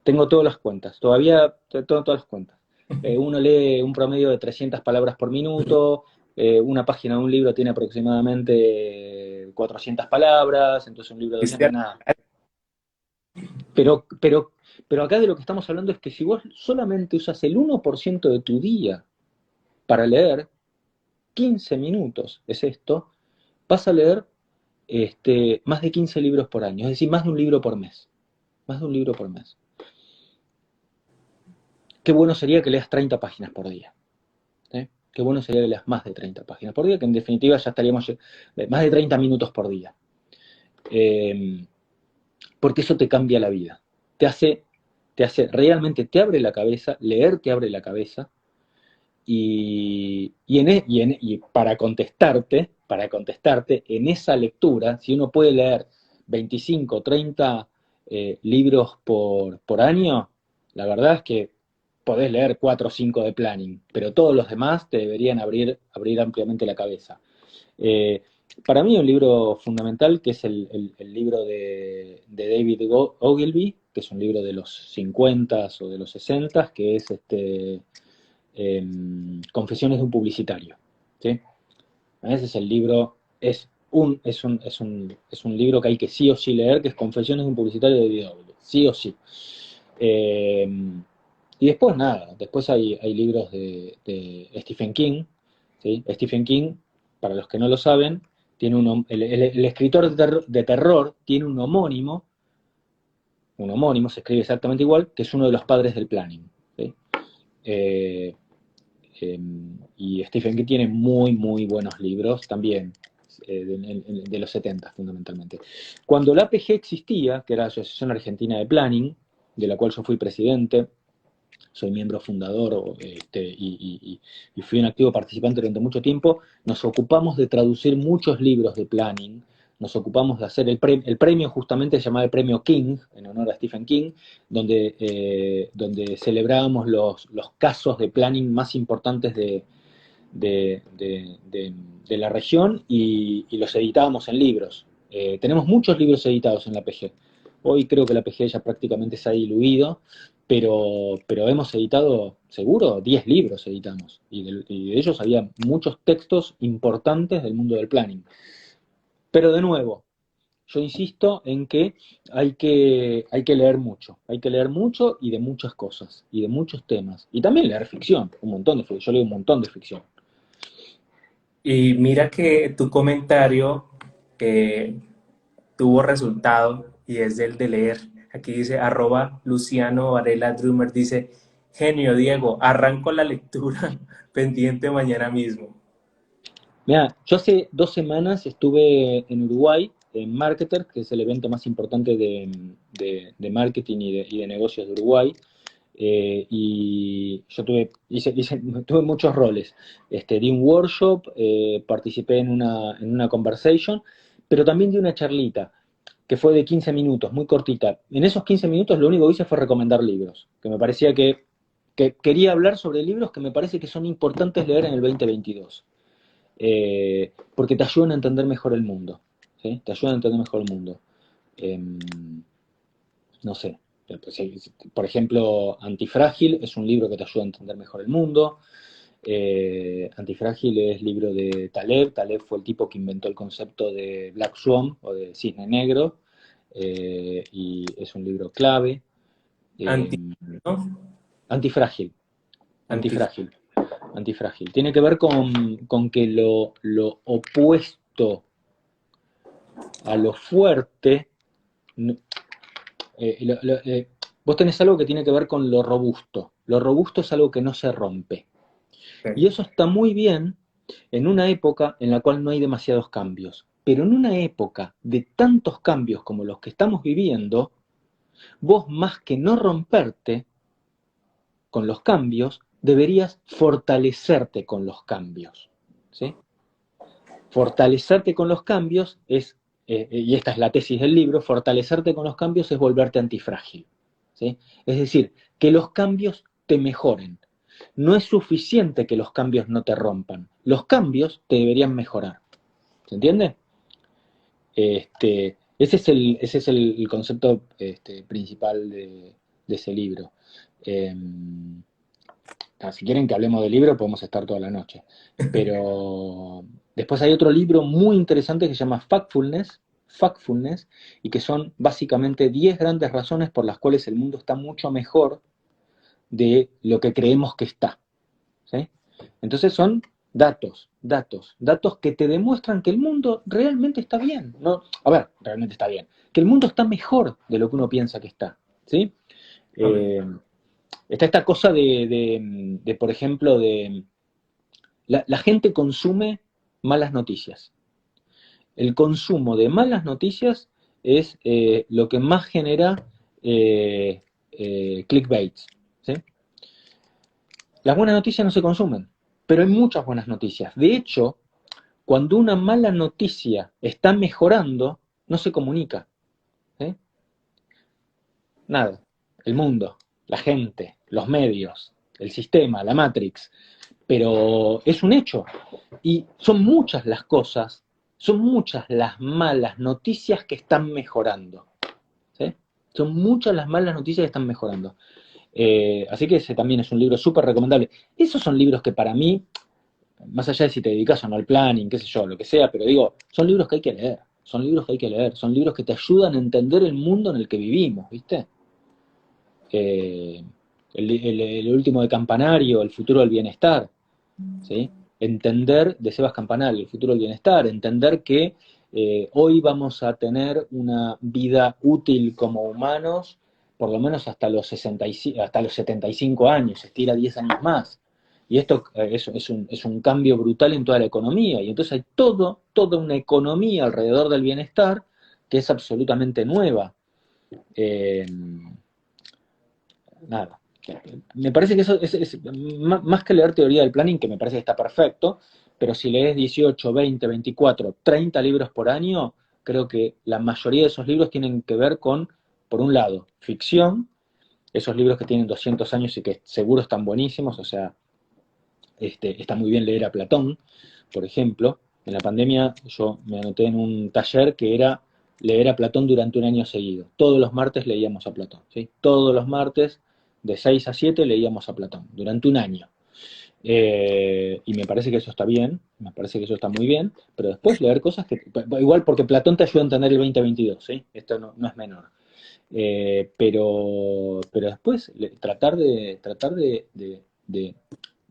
Tengo todas las cuentas, todavía tengo todas las cuentas. Uno lee un promedio de 300 palabras por minuto, una página de un libro tiene aproximadamente 400 palabras, entonces un libro de 200, nada. Pero, pero, pero acá de lo que estamos hablando es que si vos solamente usas el 1% de tu día para leer, 15 minutos es esto, vas a leer más de 15 libros por año, es decir, más de un libro por mes. Más de un libro por mes. Qué bueno sería que leas 30 páginas por día. ¿Eh? Qué bueno sería que leas más de 30 páginas por día, que en definitiva ya estaríamos más de 30 minutos por día. Eh, porque eso te cambia la vida. Te hace, realmente te abre la cabeza, leer te abre la cabeza, y para contestarte, en esa lectura, si uno puede leer 25, 30 libros por año, la verdad es que podés leer 4 o 5 de planning, pero todos los demás te deberían abrir ampliamente la cabeza. Eh, para mí un libro fundamental, que es el libro de David Ogilvy, que es un libro de los 50 o de los 60, que es Confesiones de un publicitario. ¿Sí? Ese es el libro, es un libro que hay que sí o sí leer, que es Confesiones de un publicitario de David Ogilvy, sí o sí. Eh, y después nada, después hay libros de Stephen King. ¿Sí? Stephen King, para los que no lo saben, tiene el escritor de terror tiene un homónimo, se escribe exactamente igual, que es uno de los padres del planning. ¿Sí? Eh, eh, y Stephen King tiene muy, muy buenos libros también, de los 70 fundamentalmente. Cuando la APG existía, que era la Asociación Argentina de Planning, de la cual yo fui presidente, soy miembro fundador y fui un activo participante durante mucho tiempo, nos ocupamos de traducir muchos libros de planning nos ocupamos de hacer el premio, justamente se llamaba el premio King, en honor a Stephen King, donde celebrábamos los casos de planning más importantes de, de la región y los editábamos en libros. Tenemos muchos libros editados en la PG. Hoy creo que la PG ya prácticamente se ha diluido, pero hemos editado, seguro, 10 libros editamos. Y de ellos había muchos textos importantes del mundo del planning. Pero de nuevo, yo insisto en que hay que leer mucho y de muchas cosas, y de muchos temas. Y también leer ficción, un montón de ficción. Yo leo un montón de ficción. Y mira que tu comentario tuvo resultado y es el de leer. Aquí dice arroba Luciano Varela Drummer, dice, genio Diego, arranco la lectura pendiente mañana mismo. Mira, yo hace 2 semanas estuve en Uruguay, en Marketer, que es el evento más importante de marketing y de negocios de Uruguay. Y yo tuve muchos roles. Di un workshop, participé en una conversation, pero también di una charlita, que fue de 15 minutos, muy cortita. En esos 15 minutos lo único que hice fue recomendar libros, que me parecía que quería hablar sobre libros que me parece que son importantes leer en el 2022. Porque te ayudan a entender mejor el mundo. ¿Sí? Te ayudan a entender mejor el mundo. No sé. Por ejemplo, Antifrágil es un libro que te ayuda a entender mejor el mundo. Antifrágil es libro de Taleb. Taleb fue el tipo que inventó el concepto de Black Swan o de cisne negro. Y es un libro clave. Anti, ¿no? Antifrágil. Anti, Antifrágil. Antifrágil. Tiene que ver con que lo opuesto a lo fuerte, vos tenés algo que tiene que ver con lo robusto. Lo robusto es algo que no se rompe. Y eso está muy bien en una época en la cual no hay demasiados cambios. Pero en una época de tantos cambios como los que estamos viviendo, vos más que no romperte con los cambios, deberías fortalecerte con los cambios. ¿Sí? Fortalecerte con los cambios es, y esta es la tesis del libro, fortalecerte con los cambios es volverte antifrágil. ¿Sí? Es decir, que los cambios te mejoren. No es suficiente que los cambios no te rompan. Los cambios te deberían mejorar. ¿Se entiende? Ese es el concepto principal de ese libro. Si quieren que hablemos del libro, podemos estar toda la noche. Pero después hay otro libro muy interesante que se llama Factfulness, y que son básicamente 10 grandes razones por las cuales el mundo está mucho mejor de lo que creemos que está. ¿Sí? Entonces son datos que te demuestran que el mundo realmente está bien. No, a ver, realmente está bien. Que el mundo está mejor de lo que uno piensa que está. ¿Sí? Está esta cosa por ejemplo, la gente consume malas noticias. El consumo de malas noticias es lo que más genera clickbaits. ¿Sí? Las buenas noticias no se consumen, pero hay muchas buenas noticias. De hecho, cuando una mala noticia está mejorando, no se comunica. ¿Sí? Nada. El mundo, la gente, los medios, el sistema, la Matrix. Pero es un hecho. Y son muchas las cosas, son muchas las malas noticias que están mejorando. ¿Sí? Son muchas las malas noticias que están mejorando. Así que ese también es un libro súper recomendable. Esos son libros que para mí, más allá de si te dedicas o no al planning, qué sé yo, lo que sea, pero digo, son libros que hay que leer. Son libros que hay que leer. Son libros que te ayudan a entender el mundo en el que vivimos, ¿viste? El último de Campanario, El futuro del bienestar, ¿sí? Entender, de Sebas Campanario, El futuro del bienestar, entender que hoy vamos a tener una vida útil como humanos, por lo menos hasta los 75 años, se estira 10 años más. Y esto es un cambio brutal en toda la economía. Y entonces hay toda una economía alrededor del bienestar que es absolutamente nueva. Nada. Me parece que eso es más que leer teoría del planning, que me parece que está perfecto, pero si lees 18, 20, 24, 30 libros por año, creo que la mayoría de esos libros tienen que ver con, por un lado, ficción, esos libros que tienen 200 años y que seguro están buenísimos, o sea, está muy bien leer a Platón, por ejemplo. En la pandemia yo me anoté en un taller que era leer a Platón durante un año seguido. Todos los martes leíamos a Platón, ¿sí? Todos los martes, de 6 a 7, leíamos a Platón, durante un año. Y me parece que eso está bien, me parece que eso está muy bien, pero después leer cosas que, igual porque Platón te ayuda a entender el 2022, ¿sí? Esto no es menor. Pero después tratar de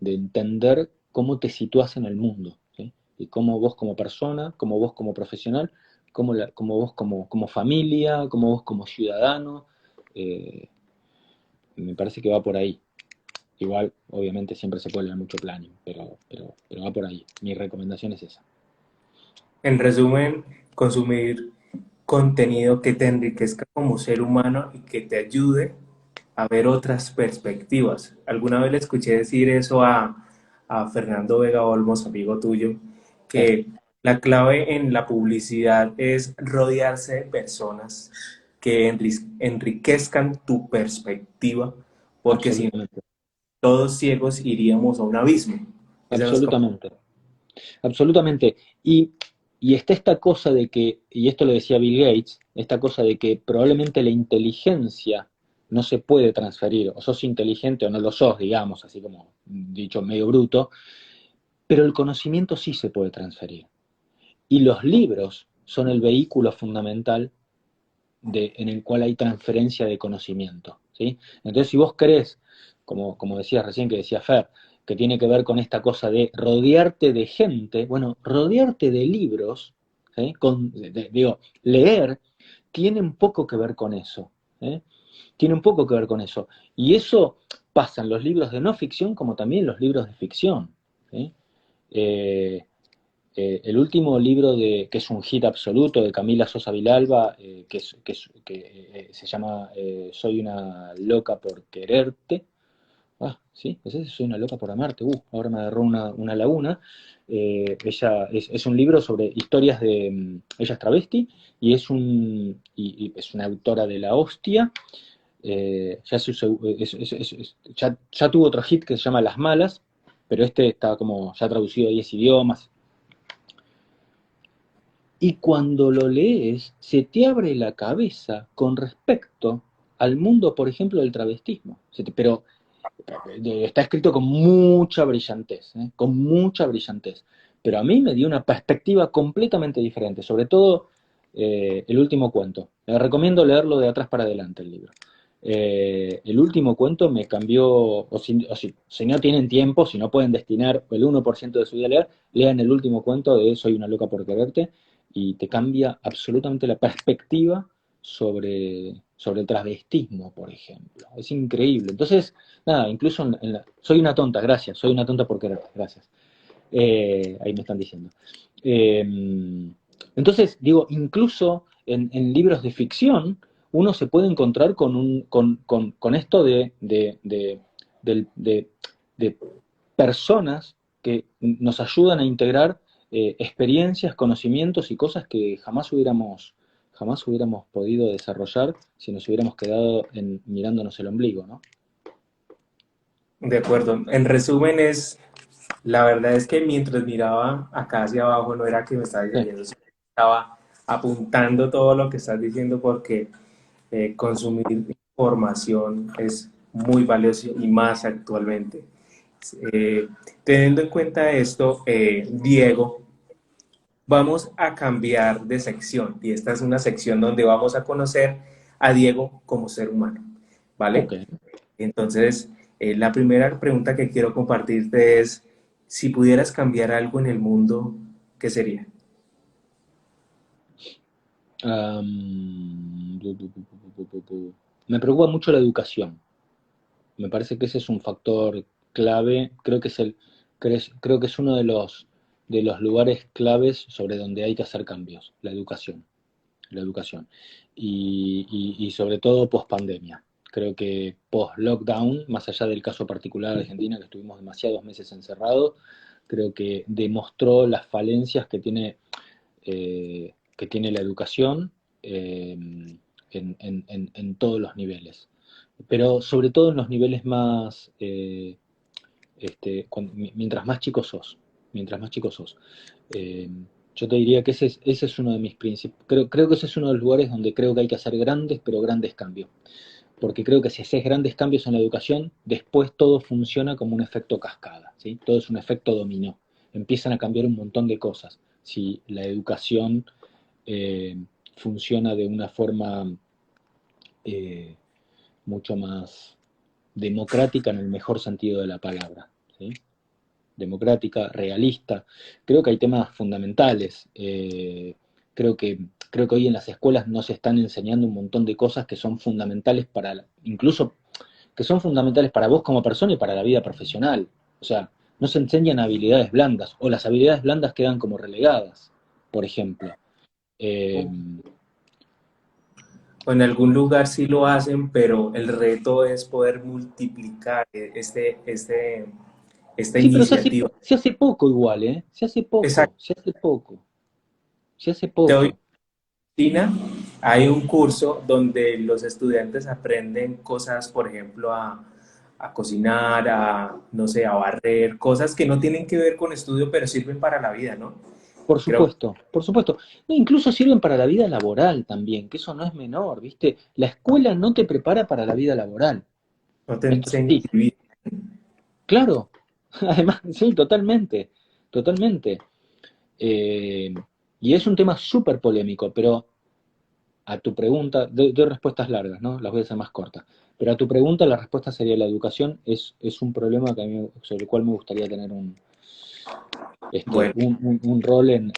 entender cómo te sitúas en el mundo, ¿sí? Y cómo vos como persona, cómo vos como profesional, cómo vos como familia, cómo vos como ciudadano, eh, me parece que va por ahí. Igual, obviamente, siempre se puede leer mucho planning, pero va por ahí. Mi recomendación es esa. En resumen, consumir contenido que te enriquezca como ser humano y que te ayude a ver otras perspectivas. Alguna vez le escuché decir eso a Fernando Vega Olmos, amigo tuyo, Sí, que la clave en la publicidad es rodearse de personas que enriquezcan tu perspectiva, porque si no, absolutamente. todos ciegos iríamos a un abismo. Esa es como Absolutamente. Absolutamente. Y está esta cosa de que, y esto lo decía Bill Gates, esta cosa de que probablemente la inteligencia no se puede transferir, o sos inteligente o no lo sos, digamos, así como dicho medio bruto, pero el conocimiento sí se puede transferir. Y los libros son el vehículo fundamental en el cual hay transferencia de conocimiento, ¿sí? Entonces, si vos crees, como decías recién, que decía Fer, que tiene que ver con esta cosa de rodearte de gente, bueno, rodearte de libros, ¿sí? Digo, leer, tiene un poco que ver con eso, ¿eh? Tiene un poco que ver con eso. Y eso pasa en los libros de no ficción como también en los libros de ficción, ¿sí? Eh, el último libro que es un hit absoluto de Camila Sosa Vilalba, que se llama Soy una loca por quererte. Ah, sí, es ese, Soy una loca por amarte. Ahora me agarró una laguna. Ella es un libro sobre historias de. Ella es travesti y y es una autora de la hostia. Ya tuvo otro hit que se llama Las Malas, pero este está como ya traducido a 10 idiomas. Y cuando lo lees, se te abre la cabeza con respecto al mundo, por ejemplo, del travestismo. Pero está escrito con mucha brillantez, ¿eh? Con mucha brillantez. Pero a mí me dio una perspectiva completamente diferente, sobre todo el último cuento. Les recomiendo leerlo de atrás para adelante el libro. El último cuento me cambió, si no tienen tiempo, si no pueden destinar el 1% de su vida a leer, lean el último cuento de Soy una loca por quererte y te cambia absolutamente la perspectiva sobre el travestismo, por ejemplo. Es increíble. Entonces, nada, incluso soy una tonta, gracias, soy una tonta por quererte, gracias. Ahí me están diciendo. Entonces, digo, incluso en libros de ficción, uno se puede encontrar con esto de, de personas que nos ayudan a integrar experiencias, conocimientos y cosas que jamás hubiéramos podido desarrollar si nos hubiéramos quedado mirándonos el ombligo, ¿no? de acuerdo. En resumen es, la verdad es que mientras miraba acá hacia abajo no era que me estaba Sí, distrayendo, sino que estaba apuntando todo lo que estás diciendo porque consumir información es muy valioso y más actualmente. Eh, Teniendo en cuenta esto, Diego, vamos a cambiar de sección y esta es una sección donde vamos a conocer a Diego como ser humano, ok. ¿vale? Entonces, la primera pregunta que quiero compartirte es, si pudieras cambiar algo en el mundo, ¿qué sería? Me preocupa mucho la educación. Me parece que ese es un factor clave. Creo que es uno de los lugares claves sobre donde hay que hacer cambios. La educación. La educación. Y sobre todo post pandemia. Creo que post lockdown, más allá del caso particular de Argentina, que estuvimos demasiados meses encerrados, creo que demostró las falencias que tiene que tiene la educación en todos los niveles, pero sobre todo en los niveles más, mientras más chicos sos, mientras más chicos sos. Eh, yo te diría que ese es uno de mis principios, creo que ese es uno de los lugares donde creo que hay que hacer grandes, pero grandes cambios, porque creo que si haces grandes cambios en la educación, después todo funciona como un efecto cascada, ¿sí? Todo es un efecto dominó, empiezan a cambiar un montón de cosas, si la educación eh, funciona de una forma eh, mucho más democrática en el mejor sentido de la palabra, ¿sí? Democrática, realista. Creo que hay temas fundamentales. Creo que hoy en las escuelas no se están enseñando un montón de cosas que son fundamentales para, incluso que son fundamentales para vos como persona y para la vida profesional. O sea, no se enseñan habilidades blandas, o las habilidades blandas quedan como relegadas, por ejemplo. Eh, O en algún lugar sí lo hacen, pero el reto es poder multiplicar esta sí, pero iniciativa. se hace poco igual, ¿eh? Se hace poco, Exacto. se hace poco, se hace Te doy poco. China, hay un curso donde los estudiantes aprenden cosas, por ejemplo, a cocinar, no sé, a barrer, cosas que no tienen que ver con estudio, pero sirven para la vida, ¿no? Por Creo que supuesto, por supuesto. No, incluso sirven para la vida laboral también, que eso no es menor, ¿viste? La escuela no te prepara para la vida laboral. no te Esto enseñan sí, a vivir. claro. Además, sí, totalmente, totalmente. Eh, y es un tema súper polémico, pero a tu pregunta, doy respuestas largas, ¿no? Las voy a hacer más cortas. Pero a tu pregunta, la respuesta sería la educación es un problema que a mí, sobre el cual me gustaría tener Bueno, un rol en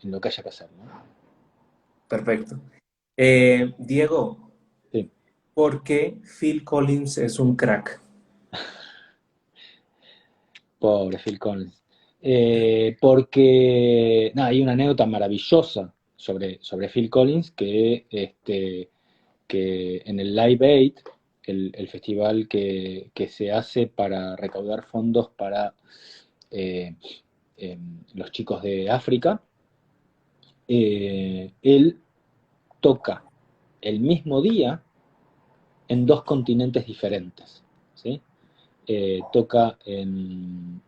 lo que haya que hacer, ¿no? perfecto. Diego, Sí. ¿por qué Phil Collins es un crack? Pobre Phil Collins. Porque nada, hay una anécdota maravillosa sobre Phil Collins que en el Live Aid, el festival que se hace para recaudar fondos para eh, los chicos de África, él toca el mismo día en dos continentes diferentes, ¿sí? Toca en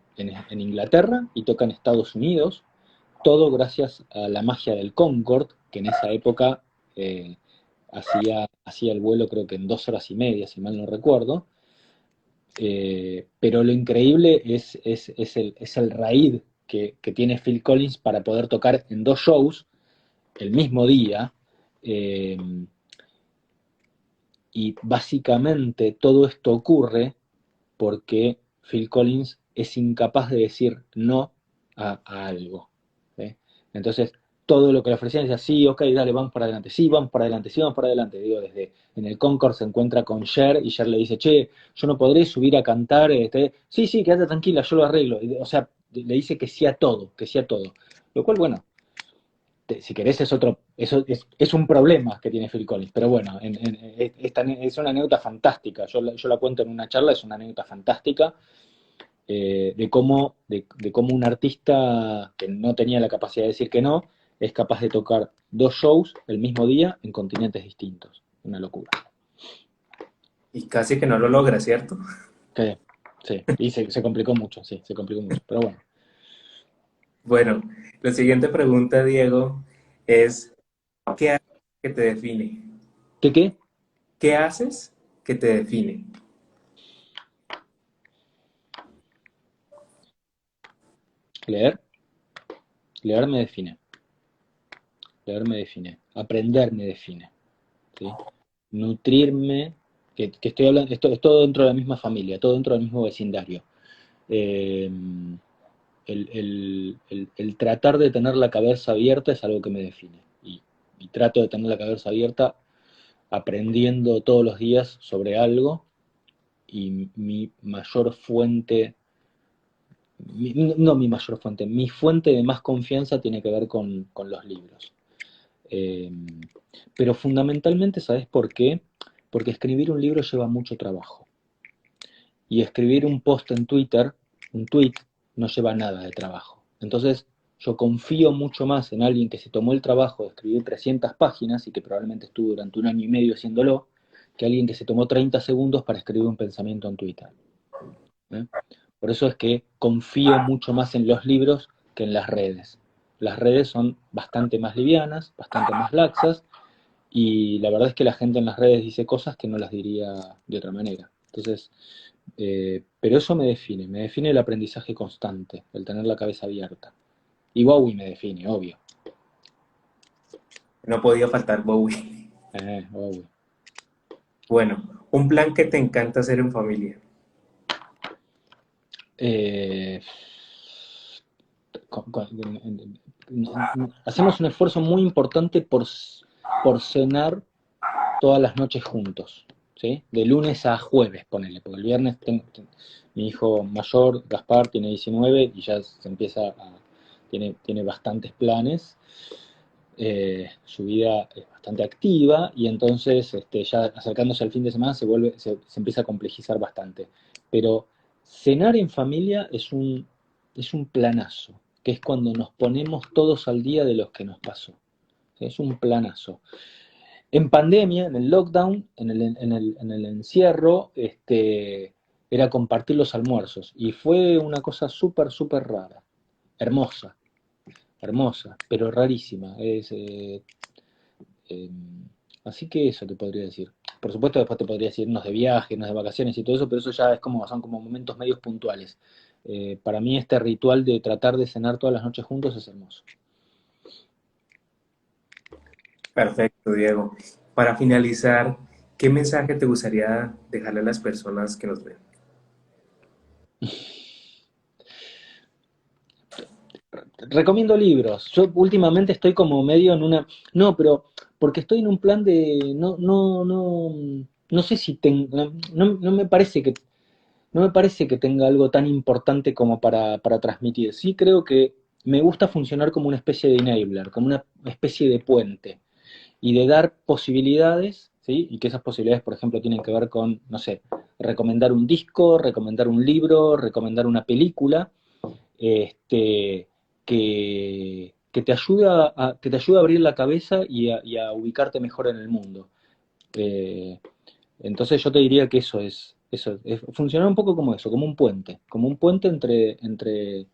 Inglaterra y toca en Estados Unidos, todo gracias a la magia del Concorde, que en esa época hacía el vuelo creo que en 2 horas y media, si mal no recuerdo. Pero lo increíble es el raíz que tiene Phil Collins para poder tocar en dos shows el mismo día. eh, y básicamente todo esto ocurre porque Phil Collins es incapaz de decir no a algo. ¿Sí? Entonces, todo lo que le ofrecían decía, sí, ok, dale, vamos para adelante, sí, vamos para adelante, sí, vamos para adelante. Digo, desde en el Concord se encuentra con Cher y Cher le dice, che, yo no podré subir a cantar, sí, sí, quédate tranquila, yo lo arreglo. O sea, le dice que sí a todo, que sí a todo. Lo cual, bueno, si querés es otro, eso es un problema que tiene Phil Collins, pero bueno, es una anécdota fantástica, yo la cuento en una charla, es una anécdota fantástica de cómo un artista que no tenía la capacidad de decir que no, es capaz de tocar dos shows el mismo día en continentes distintos, una locura. Y casi que no lo logra, ¿cierto? Sí, sí, y se complicó mucho, sí, se complicó mucho, pero bueno. Bueno, la siguiente pregunta, Diego, es, ¿qué haces que te define? ¿Qué qué? ¿Qué haces que te define? Leer, leer me define, leer me define, aprender me define. ¿Sí? Nutrirme, que estoy hablando, esto es todo dentro de la misma familia, todo dentro del mismo vecindario. Eh, el tratar de tener la cabeza abierta es algo que me define. Y trato de tener la cabeza abierta aprendiendo todos los días sobre algo y mi mayor fuente, no mi mayor fuente, mi fuente de más confianza tiene que ver con los libros. Eh, pero fundamentalmente, ¿sabes por qué? Porque escribir un libro lleva mucho trabajo. Y escribir un post en Twitter, un tweet, no lleva nada de trabajo. Entonces, yo confío mucho más en alguien que se tomó el trabajo de escribir 300 páginas y que probablemente estuvo durante 1 año y medio haciéndolo, que alguien que se tomó 30 segundos para escribir un pensamiento en Twitter. ¿Eh? Por eso es que confío mucho más en los libros que en las redes. Las redes son bastante más livianas, bastante más laxas, y la verdad es que la gente en las redes dice cosas que no las diría de otra manera. Entonces, pero eso me define el aprendizaje constante, el tener la cabeza abierta. Y Bowie me define, obvio. No podía faltar Bowie. Bowie. Bueno, un plan que te encanta hacer en familia. Eh, hacemos un esfuerzo muy importante por cenar todas las noches juntos, ¿sí? De lunes a jueves, ponele, porque el viernes mi hijo mayor, Gaspar, tiene 19 y ya se empieza tiene bastantes planes, su vida es bastante activa y entonces ya acercándose al fin de semana se empieza a complejizar bastante. Pero cenar en familia es un planazo, que es cuando nos ponemos todos al día de lo que nos pasó. Es un planazo. En pandemia, en el lockdown, en el encierro, era compartir los almuerzos. Y fue una cosa súper, súper rara. Hermosa, hermosa, pero rarísima. Eh, Así que eso te podría decir. Por supuesto, después te podría decir irnos de viaje, irnos de vacaciones y todo eso, pero eso ya son como momentos medios puntuales. Para mí este ritual de tratar de cenar todas las noches juntos es hermoso. Perfecto, Diego. Para finalizar, ¿qué mensaje te gustaría dejarle a las personas que nos ven? Recomiendo libros. Yo últimamente estoy como medio en una... No, pero porque estoy en un plan de... No sé si tengo... No me parece que... No me parece que tenga algo tan importante como para transmitir. Sí creo que me gusta funcionar como una especie de enabler, como una especie de puente, y de dar posibilidades, ¿sí? Y que esas posibilidades, por ejemplo, tienen que ver con, no sé, recomendar un disco, recomendar un libro, recomendar una película, que te ayuda que te ayuda a abrir la cabeza y a ubicarte mejor en el mundo. Eh, entonces yo te diría que eso es funcionar un poco como eso, como un puente entre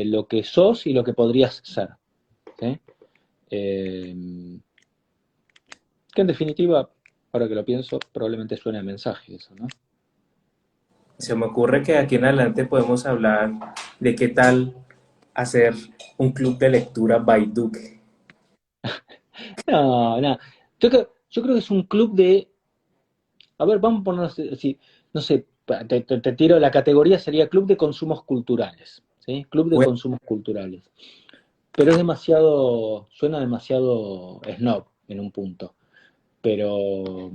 lo que sos y lo que podrías ser. ¿Sí? Eh, que en definitiva, ahora que lo pienso, probablemente suene a mensaje eso, ¿no? Se me ocurre que de aquí en adelante podemos hablar de qué tal hacer un club de lectura by Duke. No, no. Yo creo que es un club de. A ver, vamos a ponernos así. No sé, te tiro la categoría, sería club de consumos culturales. ¿Sí? Club de Bueno, consumos culturales. Pero es demasiado. Suena demasiado snob en un punto. Pero.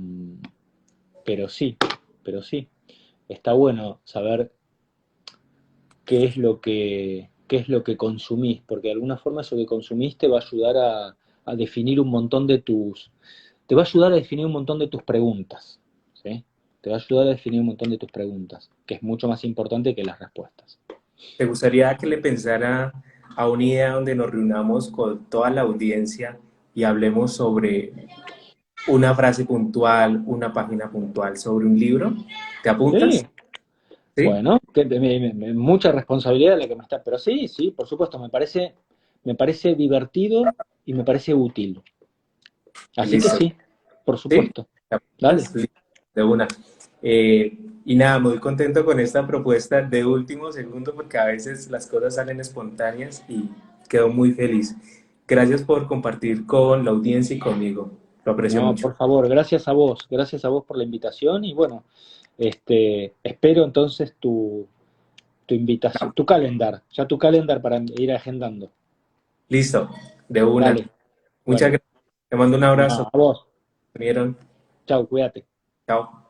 Pero sí, pero sí. Está bueno saber qué es lo que consumís, porque de alguna forma eso que consumís te va a ayudar a definir un montón de te va a ayudar a definir un montón de tus preguntas, ¿sí? Te va a ayudar a definir un montón de tus preguntas, que es mucho más importante que las respuestas. ¿te gustaría que le pensara a una idea donde nos reunamos con toda la audiencia y hablemos sobre una frase puntual, una página puntual sobre un libro? ¿Te apuntas? Sí, ¿Sí? bueno, mucha responsabilidad la que me está, pero sí, sí, por supuesto, me parece divertido y me parece útil. Así que Listo. sí, por ¿Sí? supuesto. ¿Te Dale. apuntas? Listo, de una. Y nada, muy contento con esta propuesta de último segundo porque a veces las cosas salen espontáneas y quedo muy feliz. Gracias por compartir con la audiencia y conmigo. Lo aprecio No, mucho. por favor, gracias a vos por la invitación y bueno, espero entonces tu invitación, tu calendar para ir agendando. Listo, de una. Dale, Muchas bueno, gracias. Te mando un no, abrazo. a vos, ¿Vieron? chau, cuídate. Chao.